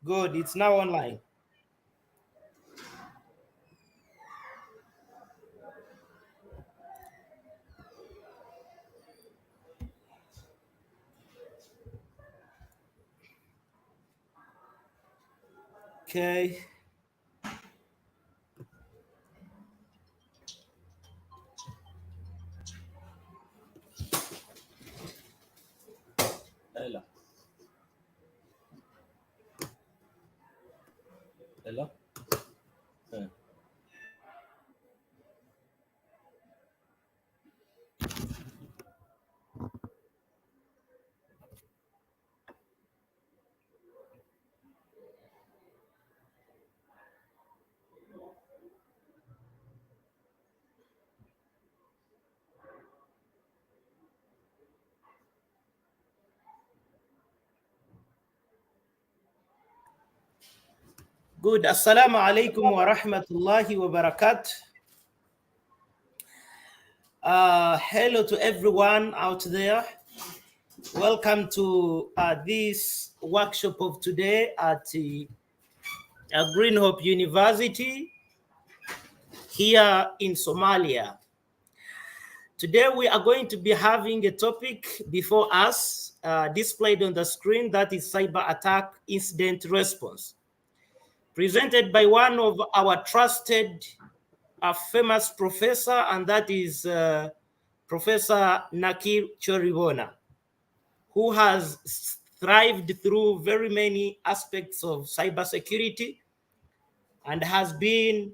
Good, it's now online. Okay. Hello. Hello. Yeah. Good. Assalamu alaikum wa rahmatullahi wa barakatuh. Hello to everyone out there. Welcome to this workshop of today at Green Hope University here in Somalia. Today we are going to be having a topic before us displayed on the screen, that is cyber attack incident response, presented by one of our trusted famous professor, and that is Professor Nakir Choribona, who has thrived through very many aspects of cybersecurity and has been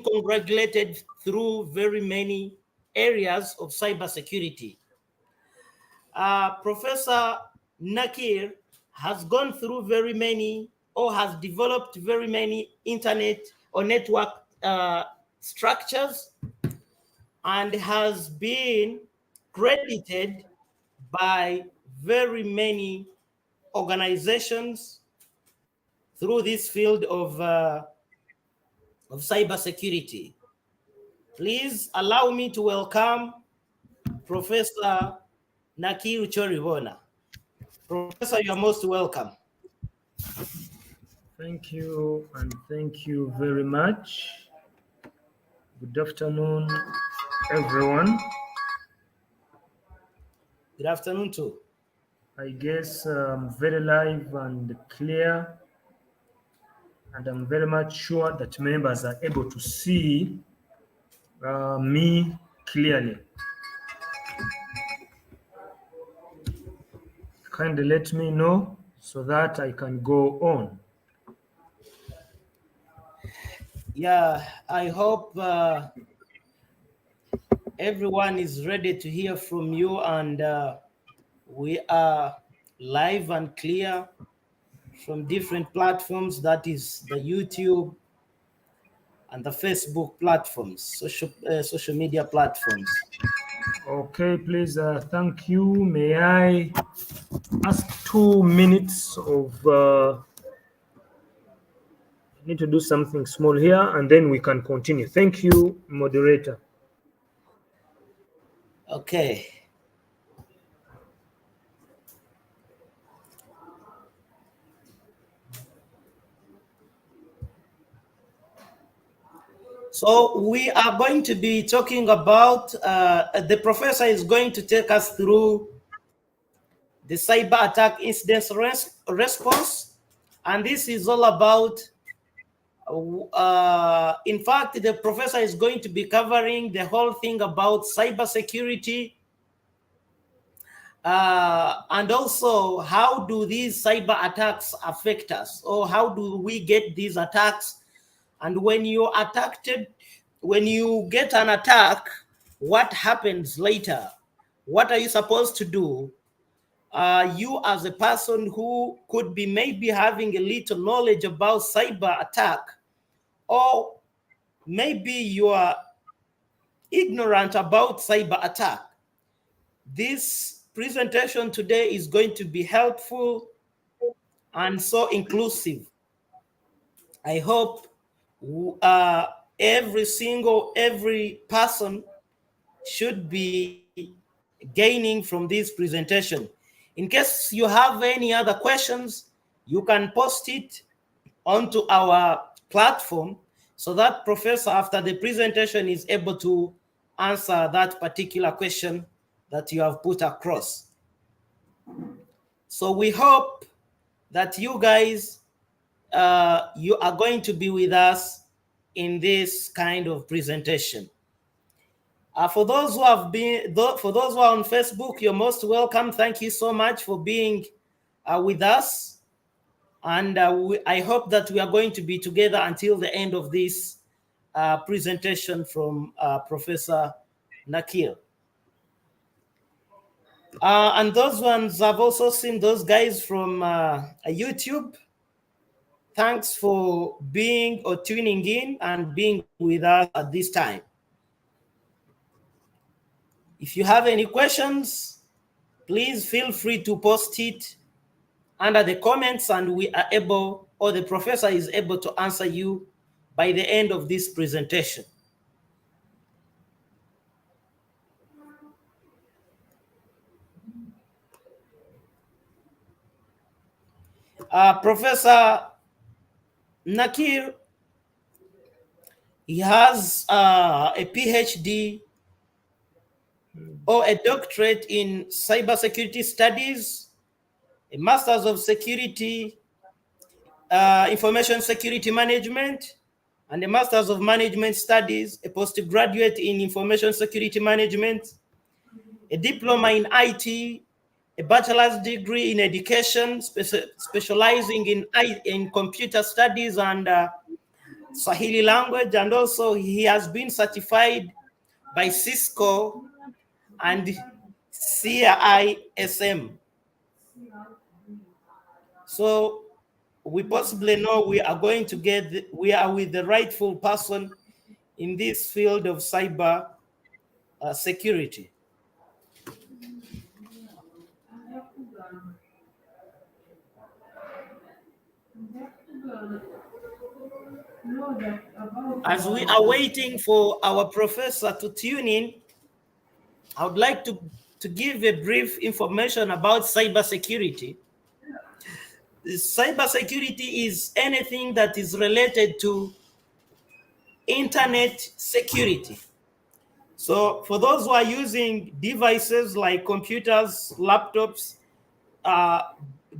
congratulated through very many areas of cybersecurity. Professor Nakir has gone through very many, or has developed very many internet or network structures, and has been credited by very many organizations through this field of cybersecurity. Please allow me to welcome Professor Nakir Choribona. Professor, you're most welcome. Thank you, and thank you very much. Good afternoon, everyone. Good afternoon too. I guess I'm very live and clear, and I'm very much sure that members are able to see me clearly. Kindly let me know so that I can go on. Yeah, I hope everyone is ready to hear from you, and we are live and clear from different platforms, that is the YouTube and the Facebook platforms, social media platforms. Okay, please, thank you. May I ask 2 minutes of need to do something small here, and then we can continue. Thank you, moderator. Okay. So we are going to be talking about, the professor is going to take us through the cyber attack incident response. And this is all about, in fact, the professor is going to be covering the whole thing about cybersecurity, and also how do these cyber attacks affect us, or how do we get these attacks? And when you get an attack, what happens later? What are you supposed to do? You as a person who could be maybe having a little knowledge about cyber attack, or maybe you are ignorant about cyber attack, this presentation today is going to be helpful and so inclusive. I hope every person should be gaining from this presentation. In case you have any other questions, you can post it onto our platform so that Professor, after the presentation, is able to answer that particular question that you have put across. So we hope that you guys, you are going to be with us in this kind of presentation. For those who have been, for those who are on Facebook, you're most welcome. Thank you so much for being with us. And I hope that we are going to be together until the end of this presentation from Professor Nakir. And those ones, I've also seen those guys from YouTube. Thanks for being or tuning in and being with us at this time. If you have any questions, please feel free to post it under the comments, and we are able, or the professor is able to answer you by the end of this presentation. Professor Nakir, he has a PhD or a doctorate in cybersecurity studies, a master's of security, information security management, and a master's of management studies, a postgraduate in information security management, a diploma in IT, a bachelor's degree in education, specializing in computer studies and Swahili language, and also he has been certified by Cisco and CISM. So we possibly know we are going to we are with the rightful person in this field of cyber security. As we are waiting for our professor to tune in, I would like to give a brief information about cybersecurity. Cybersecurity is anything that is related to internet security. So for those who are using devices like computers, laptops,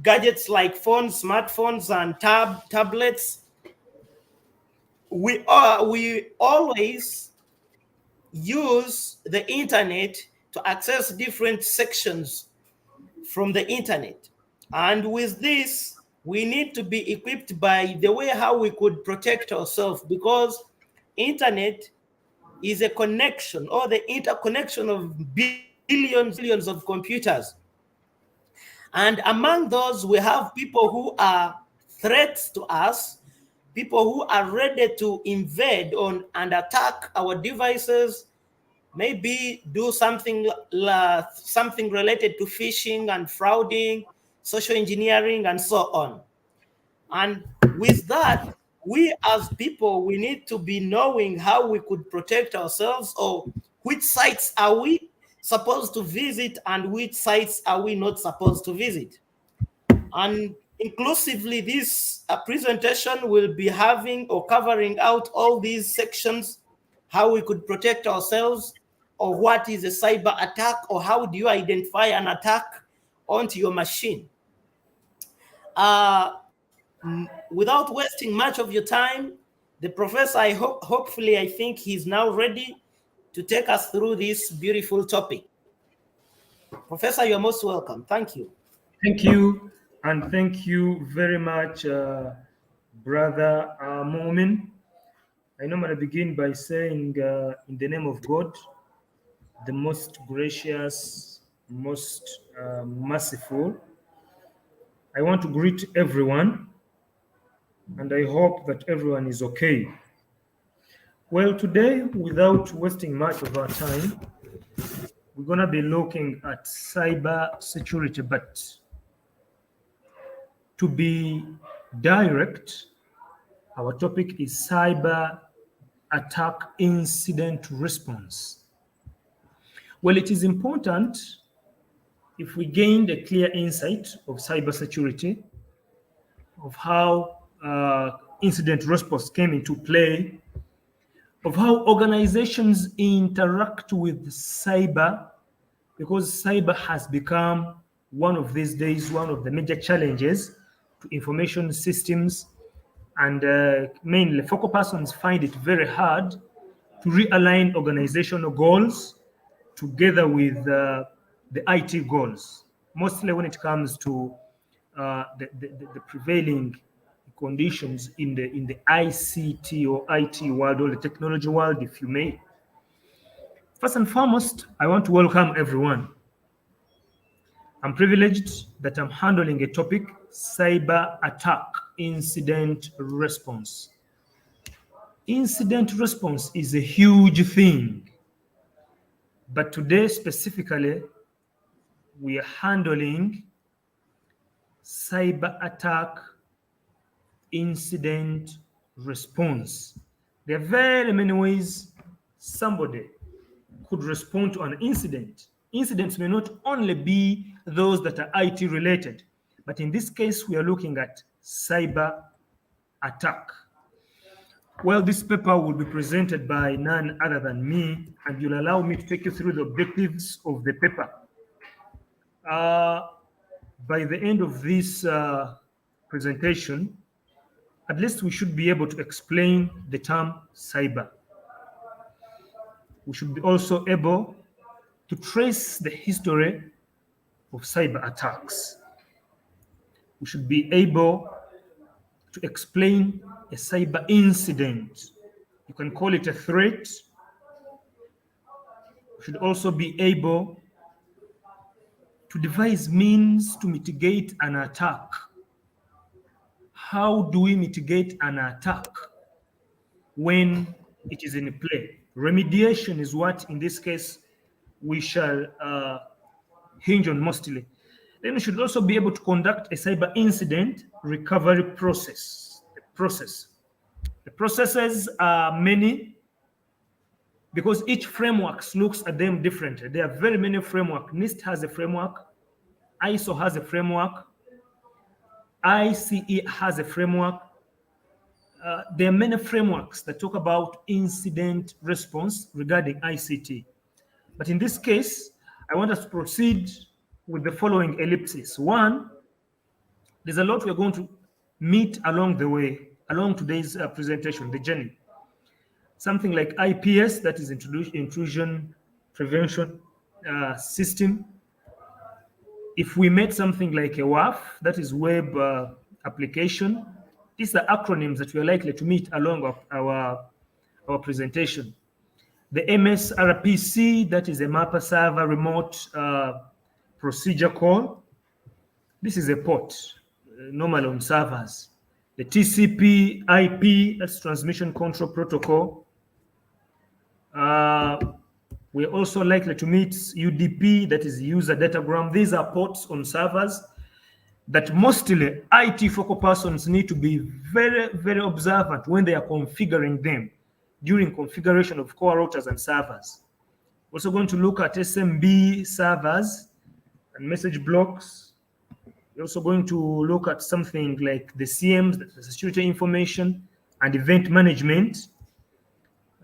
gadgets like phones, smartphones, and tablets, we always use the internet to access different sections from the internet. And with this, we need to be equipped by the way how we could protect ourselves, because internet is a connection or the interconnection of billions of computers. And among those, we have people who are threats to us, people who are ready to invade on and attack our devices, maybe do something related to phishing and frauding, social engineering, and so on. And with that, we as people, we need to be knowing how we could protect ourselves, or which sites are we supposed to visit and which sites are we not supposed to visit. And inclusively, this presentation will be having or covering out all these sections, how we could protect ourselves, or what is a cyber attack, or how do you identify an attack onto your machine. Without wasting much of your time, the professor, hopefully, I think he's now ready to take us through this beautiful topic. Professor, you're most welcome. Thank you. Thank you, and thank you very much, Brother Mumin. I normally begin by saying, in the name of God, the most gracious, most merciful, I want to greet everyone, and I hope that everyone is okay. Well, today, without wasting much of our time, we're going to be looking at cyber security, but to be direct, our topic is cyber attack incident response. Well, it is important if we gained a clear insight of cybersecurity, of how incident response came into play, of how organizations interact with cyber, because cyber has become one of these days one of the major challenges to information systems, and mainly focal persons find it very hard to realign organizational goals together with the IT goals, mostly when it comes to the prevailing conditions in the ICT or IT world, or the technology world, if you may. First and foremost, I want to welcome everyone. I'm privileged that I'm handling a topic: cyber attack incident response. Incident response is a huge thing, but today specifically, we are handling cyber attack incident response. There are very many ways somebody could respond to an incident. Incidents may not only be those that are IT related, but in this case, we are looking at cyber attack. Well, this paper will be presented by none other than me, and you'll allow me to take you through the objectives of the paper. By the end of this presentation, at least we should be able to explain the term cyber. We should be also able to trace the history of cyber attacks. We should be able to explain a cyber incident. You can call it a threat. We should also be able to devise means to mitigate an attack. How do we mitigate an attack when it is in play? Remediation is what, in this case, we shall hinge on mostly. Then we should also be able to conduct a cyber incident recovery process. The processes are many, because each framework looks at them differently. There are very many frameworks. NIST has a framework, ISO has a framework, ICE has a framework. There are many frameworks that talk about incident response regarding ICT. But in this case, I want us to proceed with the following ellipses. One, there's a lot we're going to meet along the way, along today's presentation, the journey. Something like IPS, that is intrusion prevention system. If we met something like a WAF, that is web application, these are acronyms that we are likely to meet along our presentation. The MSRPC, that is a mapper server remote procedure call. This is a port, normal on servers. The TCP IP, that's transmission control protocol. We're also likely to meet UDP, that is user datagram. These are ports on servers that mostly IT focal persons need to be very, very observant when they are configuring them during configuration of core routers and servers. We're also going to look at SMB servers and message blocks. We're also going to look at something like the CMs, the security information and event management.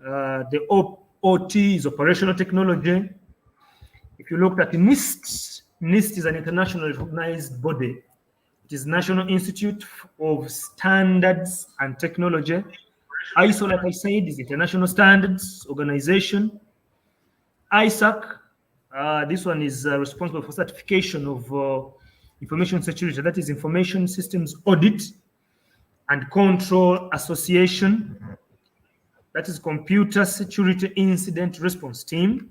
The OT is operational technology. If you looked at NIST, NIST is an internationally recognized body. It is National Institute of Standards and Technology. ISO, like I said, is International Standards Organization. ISAC, this one is responsible for certification of information security, that is Information Systems Audit and Control Association, that is Computer Security Incident Response Team.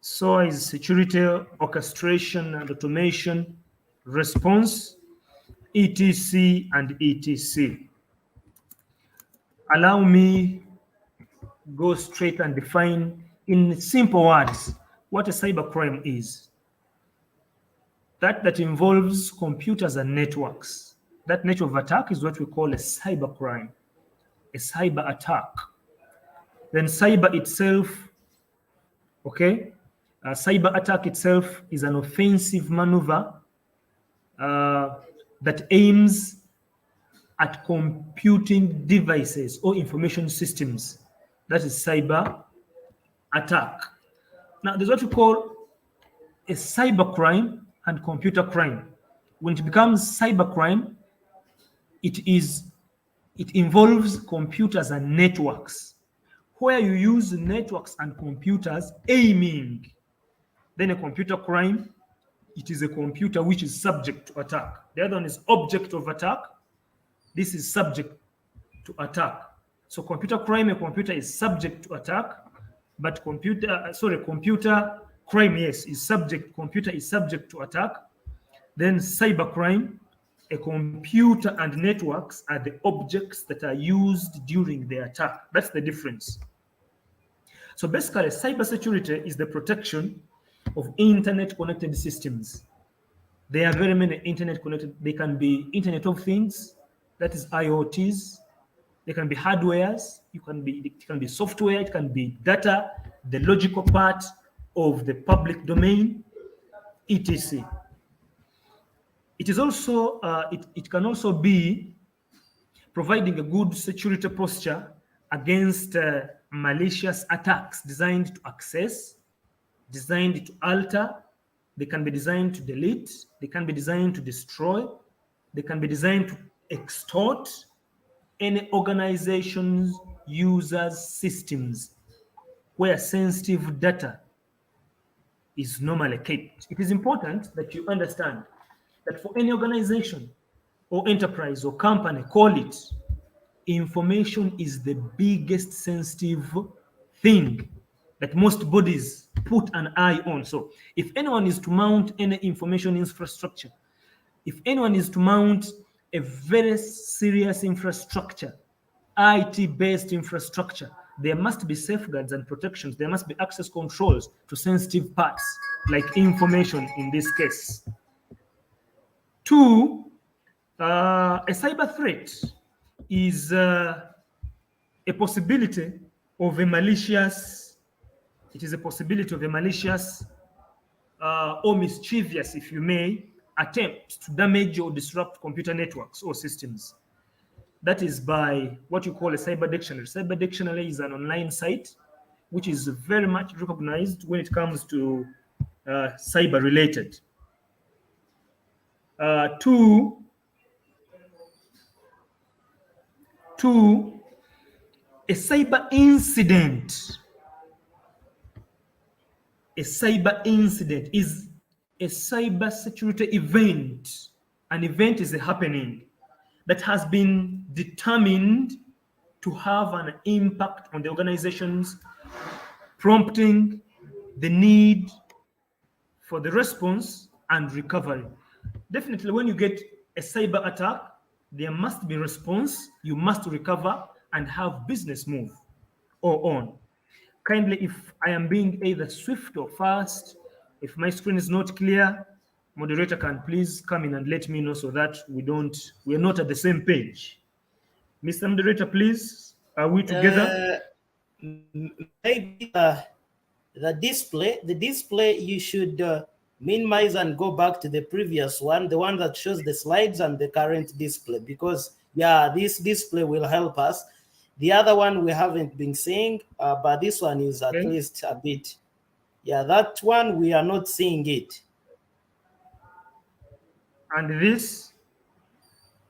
So is Security Orchestration and Automation Response, ETC and ETC. Allow me go straight and define in simple words what a cybercrime is. That involves computers and networks. That nature of attack is what we call a cybercrime, a cyber attack. Then cyber itself, okay, Cyber attack itself is an offensive maneuver that aims at computing devices or information systems. That is cyber attack. Now, there's what we call a cyber crime and computer crime. When it becomes cyber crime, it involves computers and networks, where you use networks and computers aiming. Then a computer crime, it is a computer which is subject to attack. The other one is object of attack. This is subject to attack. So computer crime, a computer is subject to attack, but computer crime, yes, computer is subject to attack. Then cyber crime, a computer and networks are the objects that are used during the attack. That's the difference. So basically, cybersecurity is the protection of internet connected systems. There are very many internet connected. They can be Internet of Things, that is IoTs. They can be hardwares. It can be software. It can be data, the logical part of the public domain, etc. It is also it can also be providing a good security posture against malicious attacks designed to access, designed to alter. They can be designed to delete. They can be designed to destroy. They can be designed to extort any organization's users' systems where sensitive data is normally kept. It is important that you understand that for any organization or enterprise or company, call it, information is the biggest sensitive thing that most bodies put an eye on. So if anyone is to mount any information infrastructure, if anyone is to mount a very serious infrastructure, IT-based infrastructure, there must be safeguards and protections. There must be access controls to sensitive parts, like information in this case. Two, a cyber threat is a possibility of a malicious, or mischievous, if you may, attempt to damage or disrupt computer networks or systems. That is by what you call a cyber dictionary. Cyber dictionary is an online site which is very much recognized when it comes to cyber related. Two, a cyber incident. A cyber incident is a cyber security event. An event is a happening that has been determined to have an impact on the organizations, prompting the need for the response and recovery. Definitely, when you get a cyber attack, there must be response, you must recover and have business move or on. Kindly, if I am being either swift or fast, if my screen is not clear, moderator can please come in and let me know so that we're not at the same page. Mr. Moderator, please, are we together? Maybe the display, you should minimize and go back to the previous one, the one that shows the slides and the current display, because this display will help us. The other one we haven't been seeing, but this one is at least a bit. Yeah, that one we are not seeing it. And this?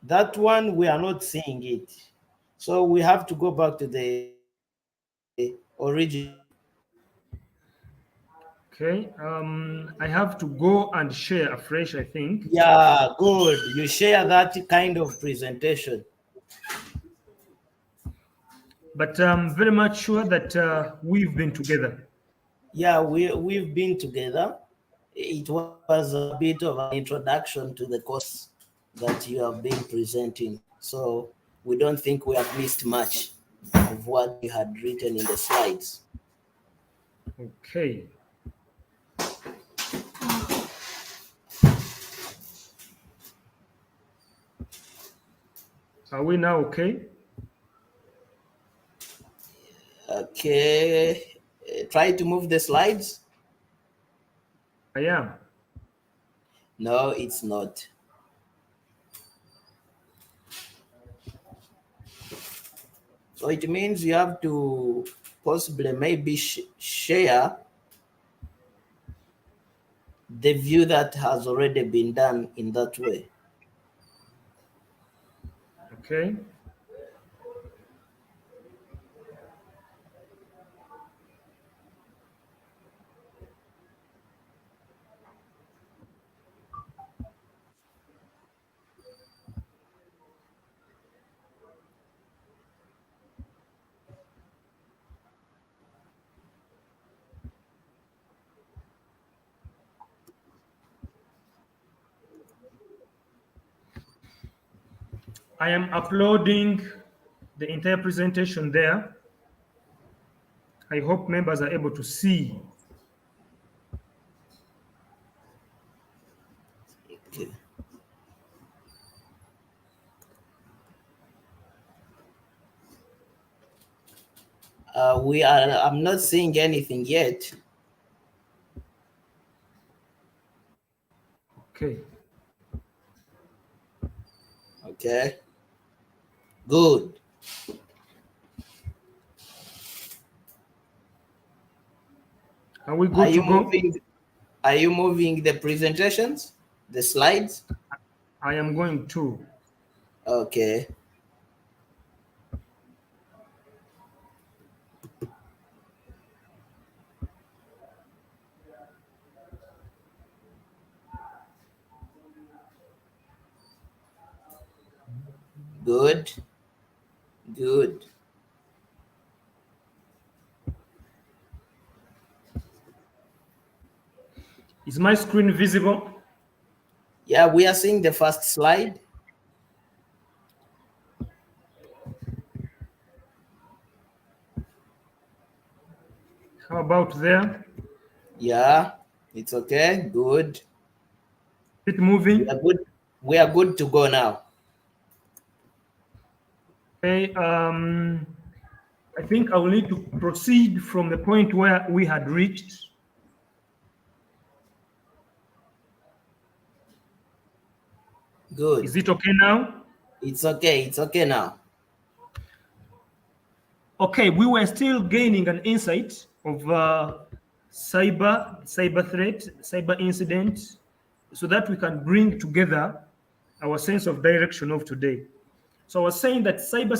That one we are not seeing it. So we have to go back to the original. Okay, I have to go and share afresh, I think. Yeah, good. You share that kind of presentation. But I'm very much sure that we've been together. Yeah, we've been together. It was a bit of an introduction to the course that you have been presenting. So we don't think we have missed much of what you had written in the slides. Okay. Are we now okay? Okay. Try to move the slides. I am. No, it's not. So it means you have to possibly maybe share the view that has already been done in that way. Okay. I am uploading the entire presentation there. I hope members are able to see. Okay. I'm not seeing anything yet. Okay. Okay. Good. Are we good to go? Are you moving the presentations, the slides? I am going to. Okay. Good. Good. Is my screen visible? Yeah, we are seeing the first slide. How about there? Yeah, it's okay. Good. Is it moving? We are good. We are good to go now. Okay. I think I will need to proceed from the point where we had reached. Good. Is it okay now? It's okay. It's okay now. Okay, we were still gaining an insight of cyber threat, cyber incident, so that we can bring together our sense of direction of today. So I was saying that cyber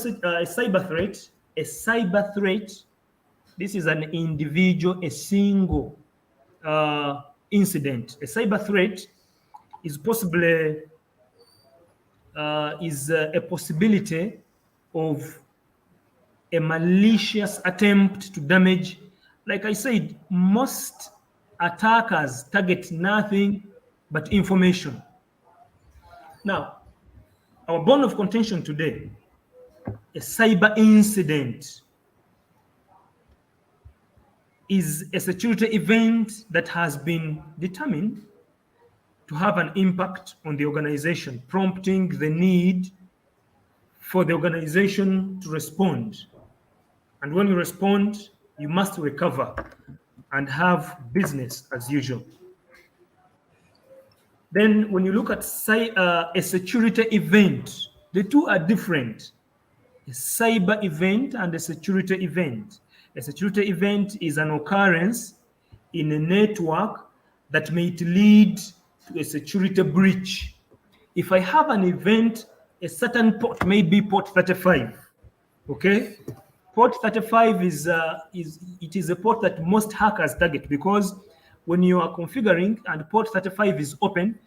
threat, this is an individual, a single incident. A cyber threat is possibly a possibility of a malicious attempt to damage. Like I said, most attackers target nothing but information. Now, our bone of contention today, a cyber incident, is a security event that has been determined to have an impact on the organization, prompting the need for the organization to respond. And when you respond, you must recover and have business as usual. Then when you look at a security event, the two are different. A cyber event and a security event. A security event is an occurrence in a network that may lead to a security breach. If I have an event, a certain port may be port 35, okay? Port 35 is a port that most hackers target, because when you are configuring and port 35 is open,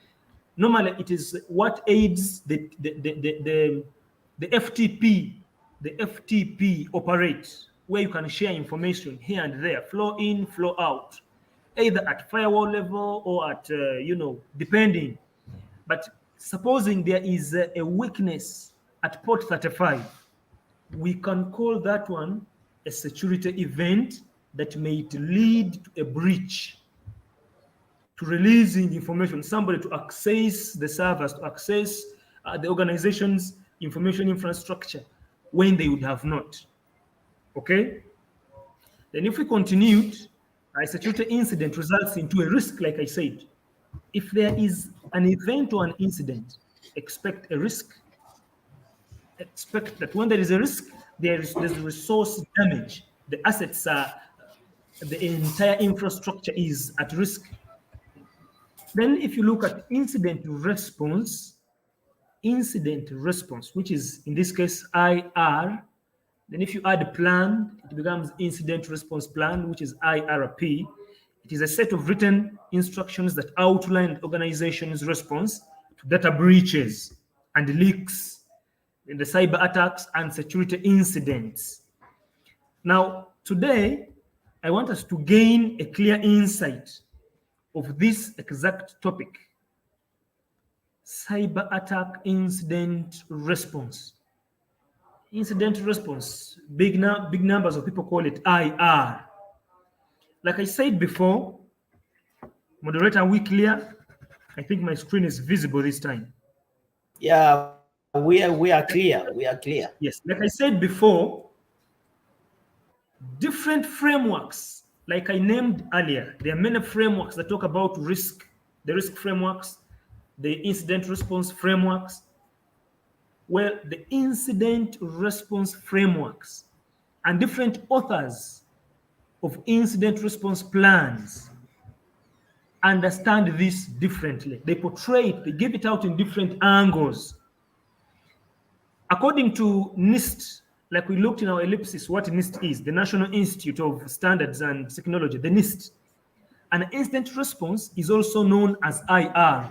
normally it is what aids the FTP, operates, where you can share information here and there, flow in, flow out, either at firewall level or at depending. But supposing there is a weakness at port 35, we can call that one a security event that may lead to a breach, to releasing information, somebody to access the servers, to access the organization's information infrastructure when they would have not. Okay? Then if we continued, A security incident results into a risk, like I said. If there is an event or an incident, expect a risk. Expect that when there is a risk, there's resource damage. The assets are, the entire infrastructure is at risk. Then if you look at incident response, which is in this case IR, then if you add a plan, it becomes incident response plan, which is IRP. It is a set of written instructions that outline the organization's response to data breaches and leaks in the cyber attacks and security incidents. Now, today, I want us to gain a clear insight of this exact topic: cyber attack incident response. Incident response, big numbers of people call it IR. Like I said before, moderator, are we clear? I think my screen is visible this time. Yeah, we are clear. We are clear. Yes, like I said before, different frameworks, like I named earlier, there are many frameworks that talk about risk, the risk frameworks, the incident response frameworks. Well, the incident response frameworks and different authors of incident response plans understand this differently. They portray it, they give it out in different angles. According to NIST, like we looked in our ellipsis, what NIST is, the National Institute of Standards and Technology, the NIST. An incident response is also known as IR.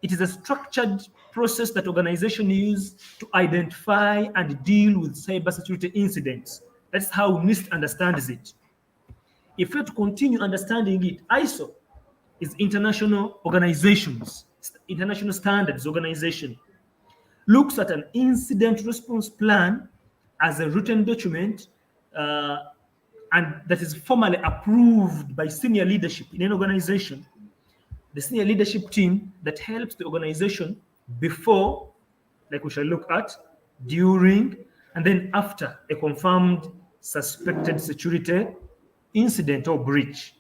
It is a structured process that organizations use to identify and deal with cybersecurity incidents. That's how NIST understands it. If we have to continue understanding it, ISO is international organizations, international standards organization, looks at an incident response plan as a written document and that is formally approved by senior leadership in an organization. The senior leadership team that helps the organization before, like we shall look at, during, and then after a confirmed suspected security incident or breach.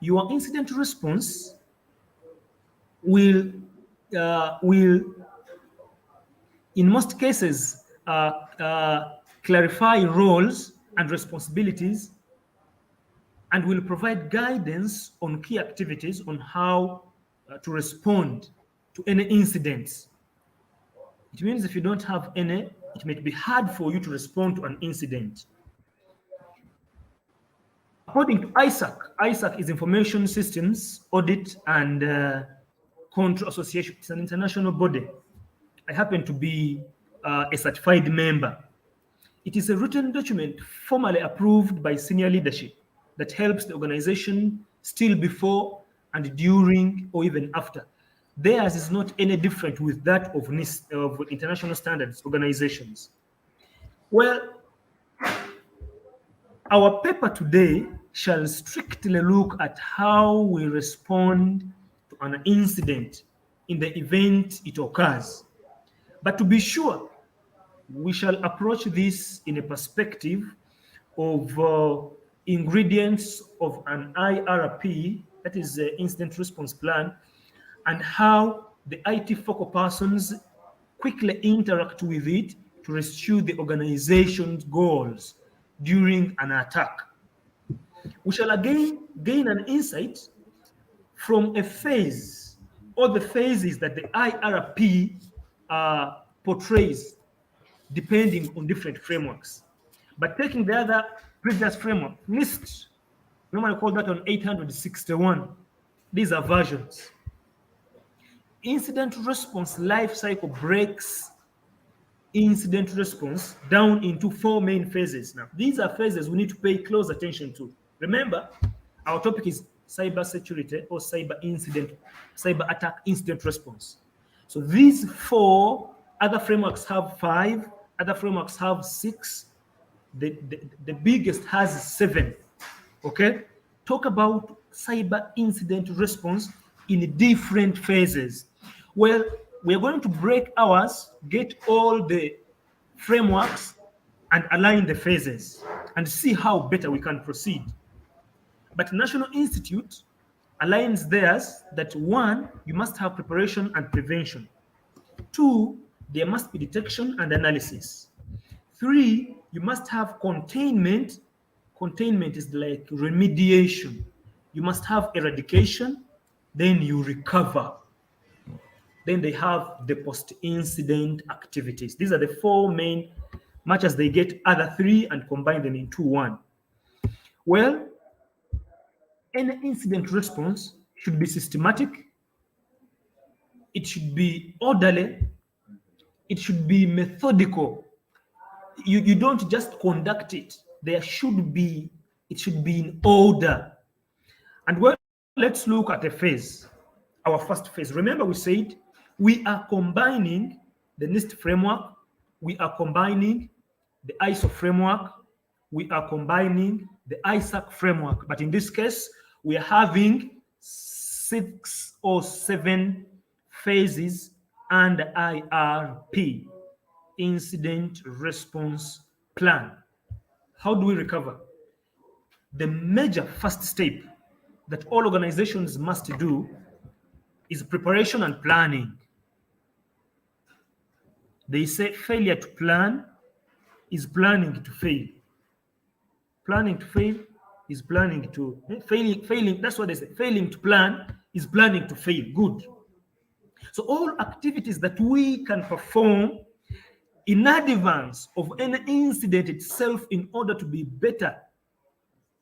Your incident response will in most cases clarify roles and responsibilities and will provide guidance on key activities on how to respond to any incidents. It means if you don't have any, it may be hard for you to respond to an incident. According to ISAC is Information Systems Audit and Control Association. It's an international body. I happen to be a certified member. It is a written document formally approved by senior leadership that helps the organization still before and during or even after. Theirs is not any different with that of NIST, of international standards organizations. Well, our paper today shall strictly look at how we respond to an incident in the event it occurs. But to be sure, we shall approach this in a perspective of ingredients of an IRP, that is the incident response plan, and how the IT focal persons quickly interact with it to rescue the organization's goals during an attack. We shall again gain an insight from a phase or the phases that the IRP portrays depending on different frameworks. But taking the other previous framework, NIST, normally call that on 861. These are versions. Incident response life cycle breaks incident response down into 4 main phases. Now, these are phases we need to pay close attention to. Remember, our topic is cyber security or cyber attack incident response. So these 4, other frameworks have 5, other frameworks have 6. The biggest has 7. Okay? Talk about cyber incident response in different phases. Well, we're going to break ours, get all the frameworks, and align the phases, and see how better we can proceed. But National Institute aligns theirs that 1, you must have preparation and prevention. 2, there must be detection and analysis. 3, you must have containment. Containment is like remediation. You must have eradication, then you recover. Then they have the post-incident activities. These are the 4 main, much as they get other 3 and combine them into 1. Well, any incident response should be systematic, it should be orderly, it should be methodical. You don't just conduct it. It should be in order. And well, let's look at a phase, our first phase. Remember, we said we are combining the NIST framework, we are combining the ISO framework, we are combining the ISAC framework. But in this case, we are having 6 or 7 phases and IRP, Incident Response Plan. How do we recover? The major first step that all organizations must do is preparation and planning. They say failure to plan is planning to fail. Planning to fail is planning to failing. That's what they say. Failing to plan is planning to fail. Good. So all activities that we can perform in advance of any incident itself in order to be better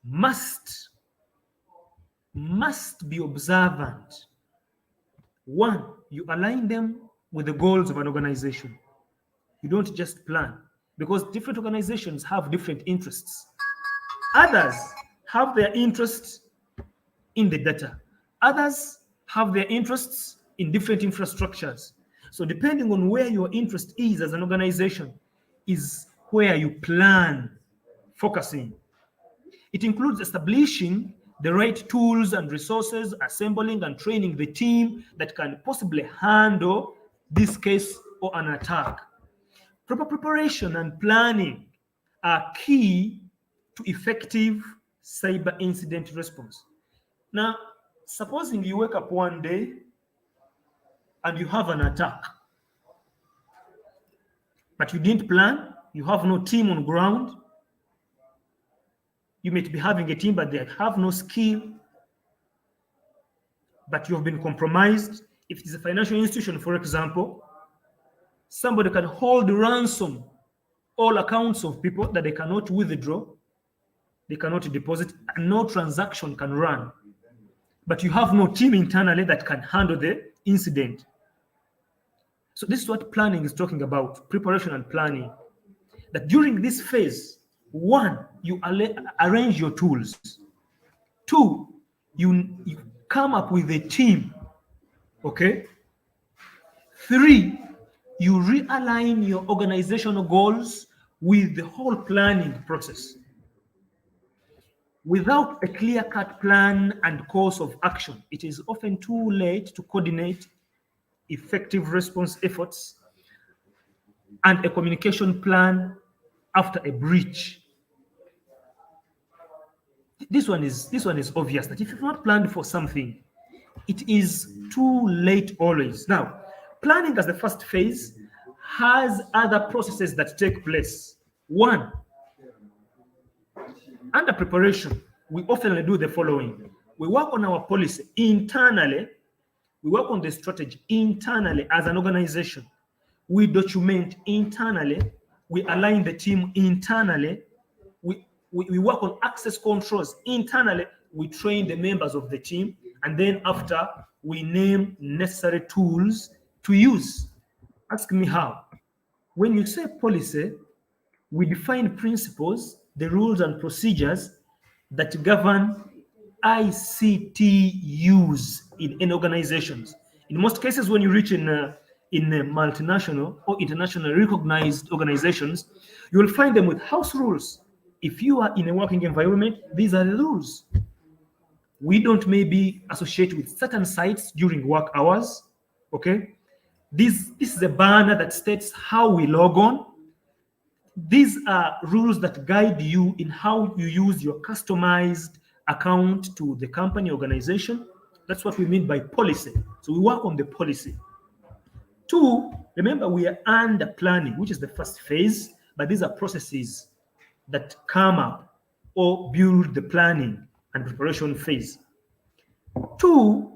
must be observant. 1, you align them with the goals of an organization. You don't just plan, because different organizations have different interests. Others have their interests in the data. Others have their interests in different infrastructures. So depending on where your interest is as an organization is where you plan focusing. It includes establishing the right tools and resources, assembling and training the team that can possibly handle this case or an attack. Proper preparation and planning are key to effective cyber incident response. Now, supposing you wake up one day and you have an attack, but you didn't plan, you have no team on ground. You might be having a team, but they have no skill, but you have been compromised. If it is a financial institution, for example, somebody can hold ransom all accounts of people that they cannot withdraw, they cannot deposit, and no transaction can run. But you have no team internally that can handle the incident. So this is what planning is talking about, preparation and planning. That during this phase, 1, you arrange your tools. 2, you come up with a team, okay? 3, you realign your organizational goals with the whole planning process. Without a clear-cut plan and course of action, it is often too late to coordinate effective response efforts and a communication plan after a breach. This one is obvious that if you've not planned for something, it is too late always. Now, planning as the first phase has other processes that take place. 1, under preparation, we often do the following. We work on our policy internally. We work on the strategy internally as an organization. We document internally. We align the team internally. We work on access controls internally. We train the members of the team. And then after, we name necessary tools to use. Ask me how. When you say policy, we define principles, the rules and procedures that govern ICT use in organizations. In most cases, when you reach in multinational or internationally recognized organizations, you will find them with house rules. If you are in a working environment, these are the rules. We don't maybe associate with certain sites during work hours, okay? This is a banner that states how we log on. These are rules that guide you in how you use your customized account to the company organization. That's what we mean by policy. So we work on the policy. 2, remember we are under planning, which is the first phase, but these are processes that come up or build the planning and preparation phase. 2,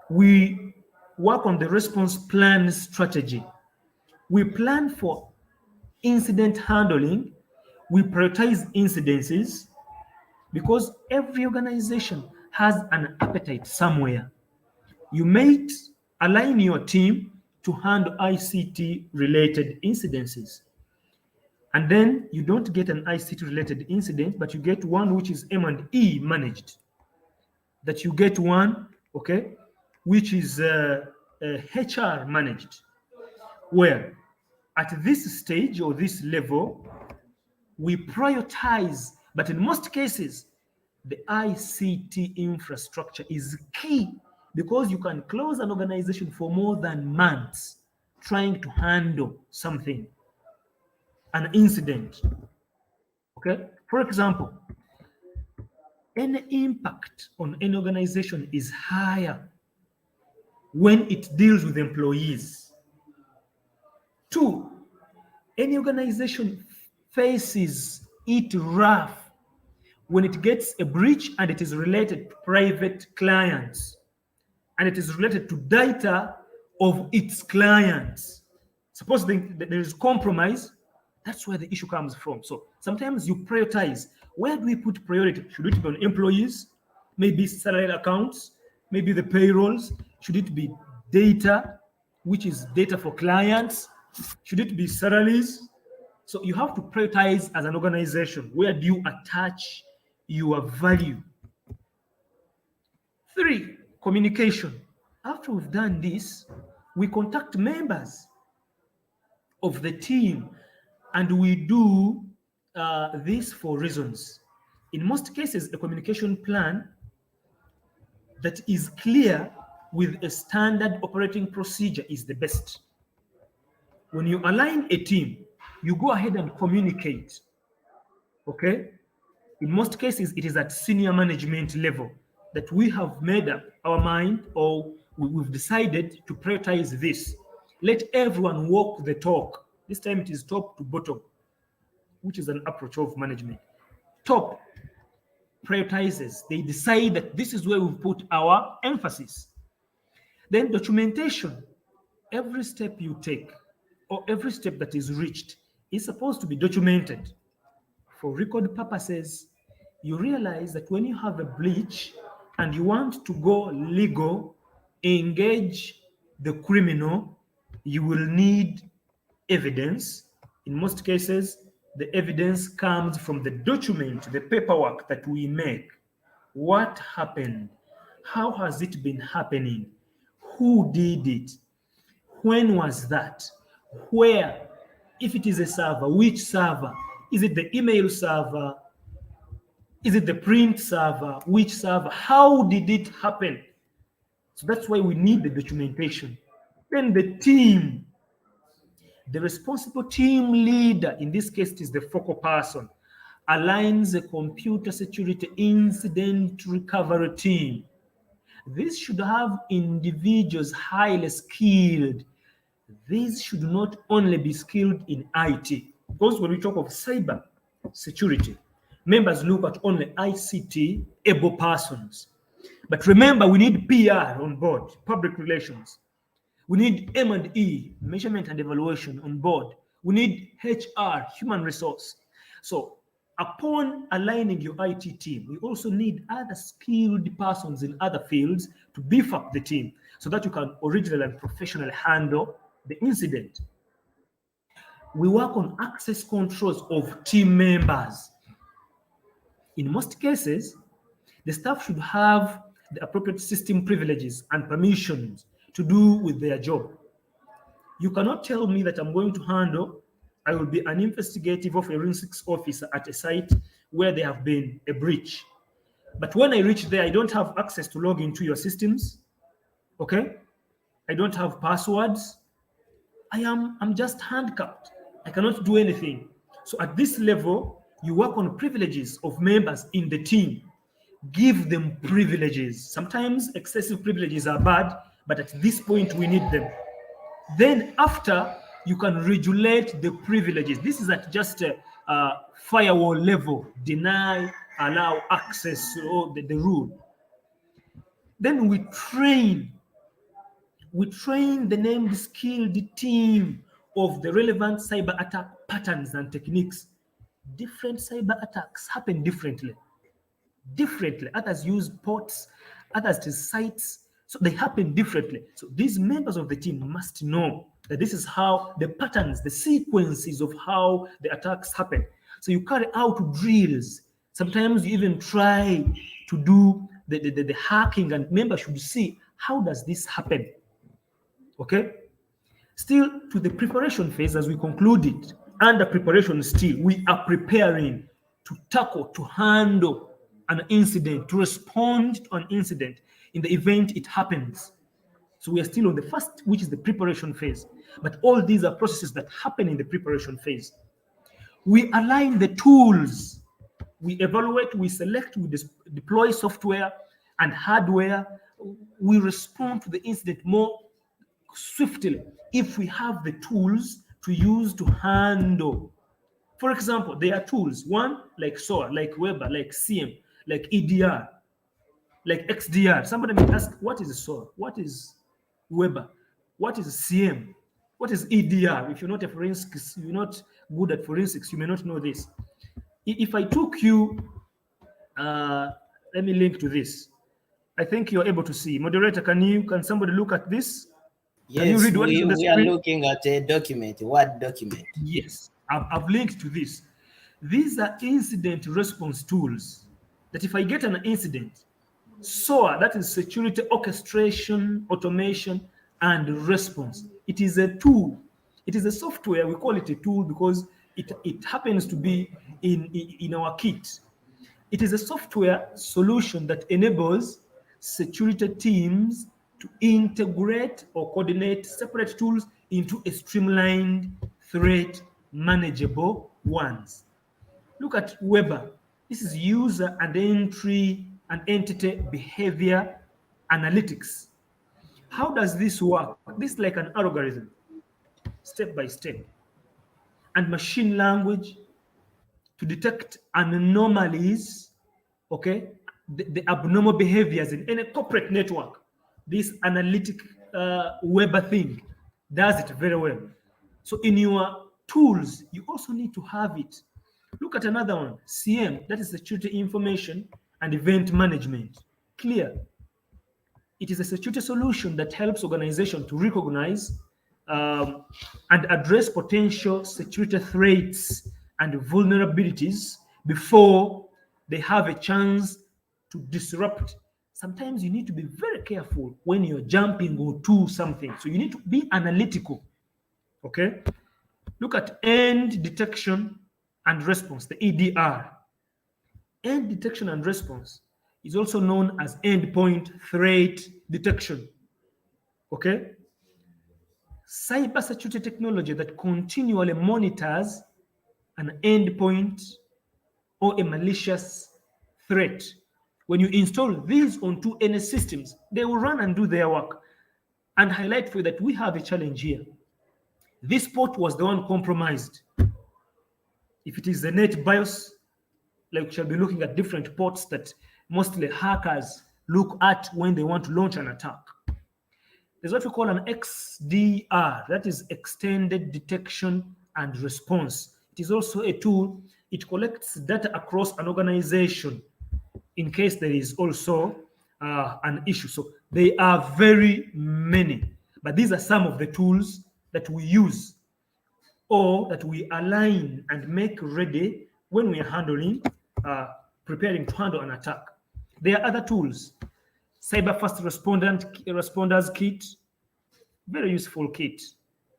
we work on the response plan strategy. We plan for incident handling. We prioritize incidences because every organization has an appetite somewhere. You may align your team to handle ICT related incidences. And then you don't get an ICT related incident, but you get one which is M&E managed. That you get one, okay, which is HR managed, where at this stage or this level, we prioritize, but in most cases, the ICT infrastructure is key because you can close an organization for more than months trying to handle something, an incident. Okay, for example, any impact on an organization is higher when it deals with employees. 2, any organization faces it rough when it gets a breach and it is related to private clients and it is related to data of its clients. Suppose there is compromise, that's where the issue comes from. So sometimes you prioritize. Where do we put priority? Should it be on employees? Maybe salary accounts? Maybe the payrolls? Should it be data, which is data for clients? Should it be salaries? So you have to prioritize as an organization. Where do you attach your value? 3, communication. After we've done this, we contact members of the team, and we do this for reasons. In most cases, a communication plan that is clear with a standard operating procedure is the best. When you align a team, you go ahead and communicate. Okay? In most cases, it is at senior management level that we have made up our mind, or we've decided to prioritize this. Let everyone walk the talk. This time it is top to bottom, which is an approach of management. Top prioritizes. They decide that this is where we put our emphasis. Then documentation. Every step you take or every step that is reached is supposed to be documented. For record purposes, you realize that when you have a breach and you want to go legal, engage the criminal, you will need evidence. In most cases, the evidence comes from the document, the paperwork that we make. What happened? How has it been happening? Who did it? When was that? Where? If it is a server, which server? Is it the email server? Is it the print server? Which server? How did it happen? So that's why we need the documentation. Then the team. The responsible team leader, in this case, is the focal person, aligns the computer security incident recovery team. This should have individuals highly skilled. These should not only be skilled in IT, because when we talk of cyber security, members look at only ICT able persons. But remember, we need PR on board, public relations. We need M&E, measurement and evaluation, on board. We need HR, human resource. So upon aligning your IT team, we also need other skilled persons in other fields to beef up the team so that you can originally and professionally handle the incident. We work on access controls of team members. In most cases, the staff should have the appropriate system privileges and permissions to do with their job. You cannot tell me that I'm going to handle, I will be an investigative of a RIN6 officer at a site where there have been a breach. But when I reach there, I don't have access to log into your systems. Okay? I don't have passwords. I'm just handcuffed. I cannot do anything. So at this level, you work on privileges of members in the team. give them privileges. Sometimes excessive privileges are bad, but at this point we need them. Then after, you can regulate the privileges. This is at just a firewall level: deny, allow access, or the rule. Then we train the named skilled team of the relevant cyber attack patterns and techniques. Different cyber attacks happen differently. Others use ports, others to sites, so they happen differently. So these members of the team must know that this is how the patterns, the sequences of how the attacks happen. So you carry out drills. Sometimes you even try to do the hacking, and members should see, how does this happen? Okay? Still, to the preparation phase, as we concluded, under preparation still, we are preparing to tackle, to handle an incident, to respond to an incident in the event it happens. So we are still on the first, which is the preparation phase. But all these are processes that happen in the preparation phase. We align the tools. We evaluate, we select, we deploy software and hardware. We respond to the incident more swiftly if we have the tools to use to handle. For example, there are tools, one like SOA, like Weber, like CM, like EDR, like XDR. Somebody may ask, what is SOA? What is Weber? What is CM? What is EDR? If you're not a forensics, you're not good at forensics, you may not know this. If I took you, let me link to this. I think you're able to see. Moderator, can somebody look at this? Yes, can you read what is on the screen? We are looking at a document. What document? Yes, I've linked to this. These are incident response tools that if I get an incident, SOA, that is security orchestration, automation, and response. It is a tool. It is a software. We call it a tool because it happens to be in our kit. It is a software solution that enables security teams to integrate or coordinate separate tools into a streamlined, threat manageable ones. Look at Weber. This is user and entity behavior analytics. How does this work? This is like an algorithm, step by step, and machine language to detect anomalies, okay, the abnormal behaviors in any corporate network. This analytic Weber thing does it very well. So in your tools, you also need to have it. Look at another one, CM, that is security information and event management. Clear. It is a security solution that helps organizations to recognize and address potential security threats and vulnerabilities before they have a chance to disrupt. Sometimes you need to be very careful when you're jumping to something. So you need to be analytical. Okay? Look at end detection and response, the EDR. End detection and response is also known as endpoint threat detection. Okay? Cybersecurity technology that continually monitors an endpoint or a malicious threat. When you install these onto any systems, they will run and do their work. And highlight for you that we have a challenge here. This port was the one compromised. If it is the net BIOS, like we shall be looking at different ports that mostly hackers look at when they want to launch an attack. There's what we call an XDR, that is extended detection and response. It is also a tool. It collects data across an organization in case there is also an issue. So they are very many, but these are some of the tools that we use or that we align and make ready when we are handling, preparing to handle an attack. There are other tools. Cyber First Responders Kit, very useful kit.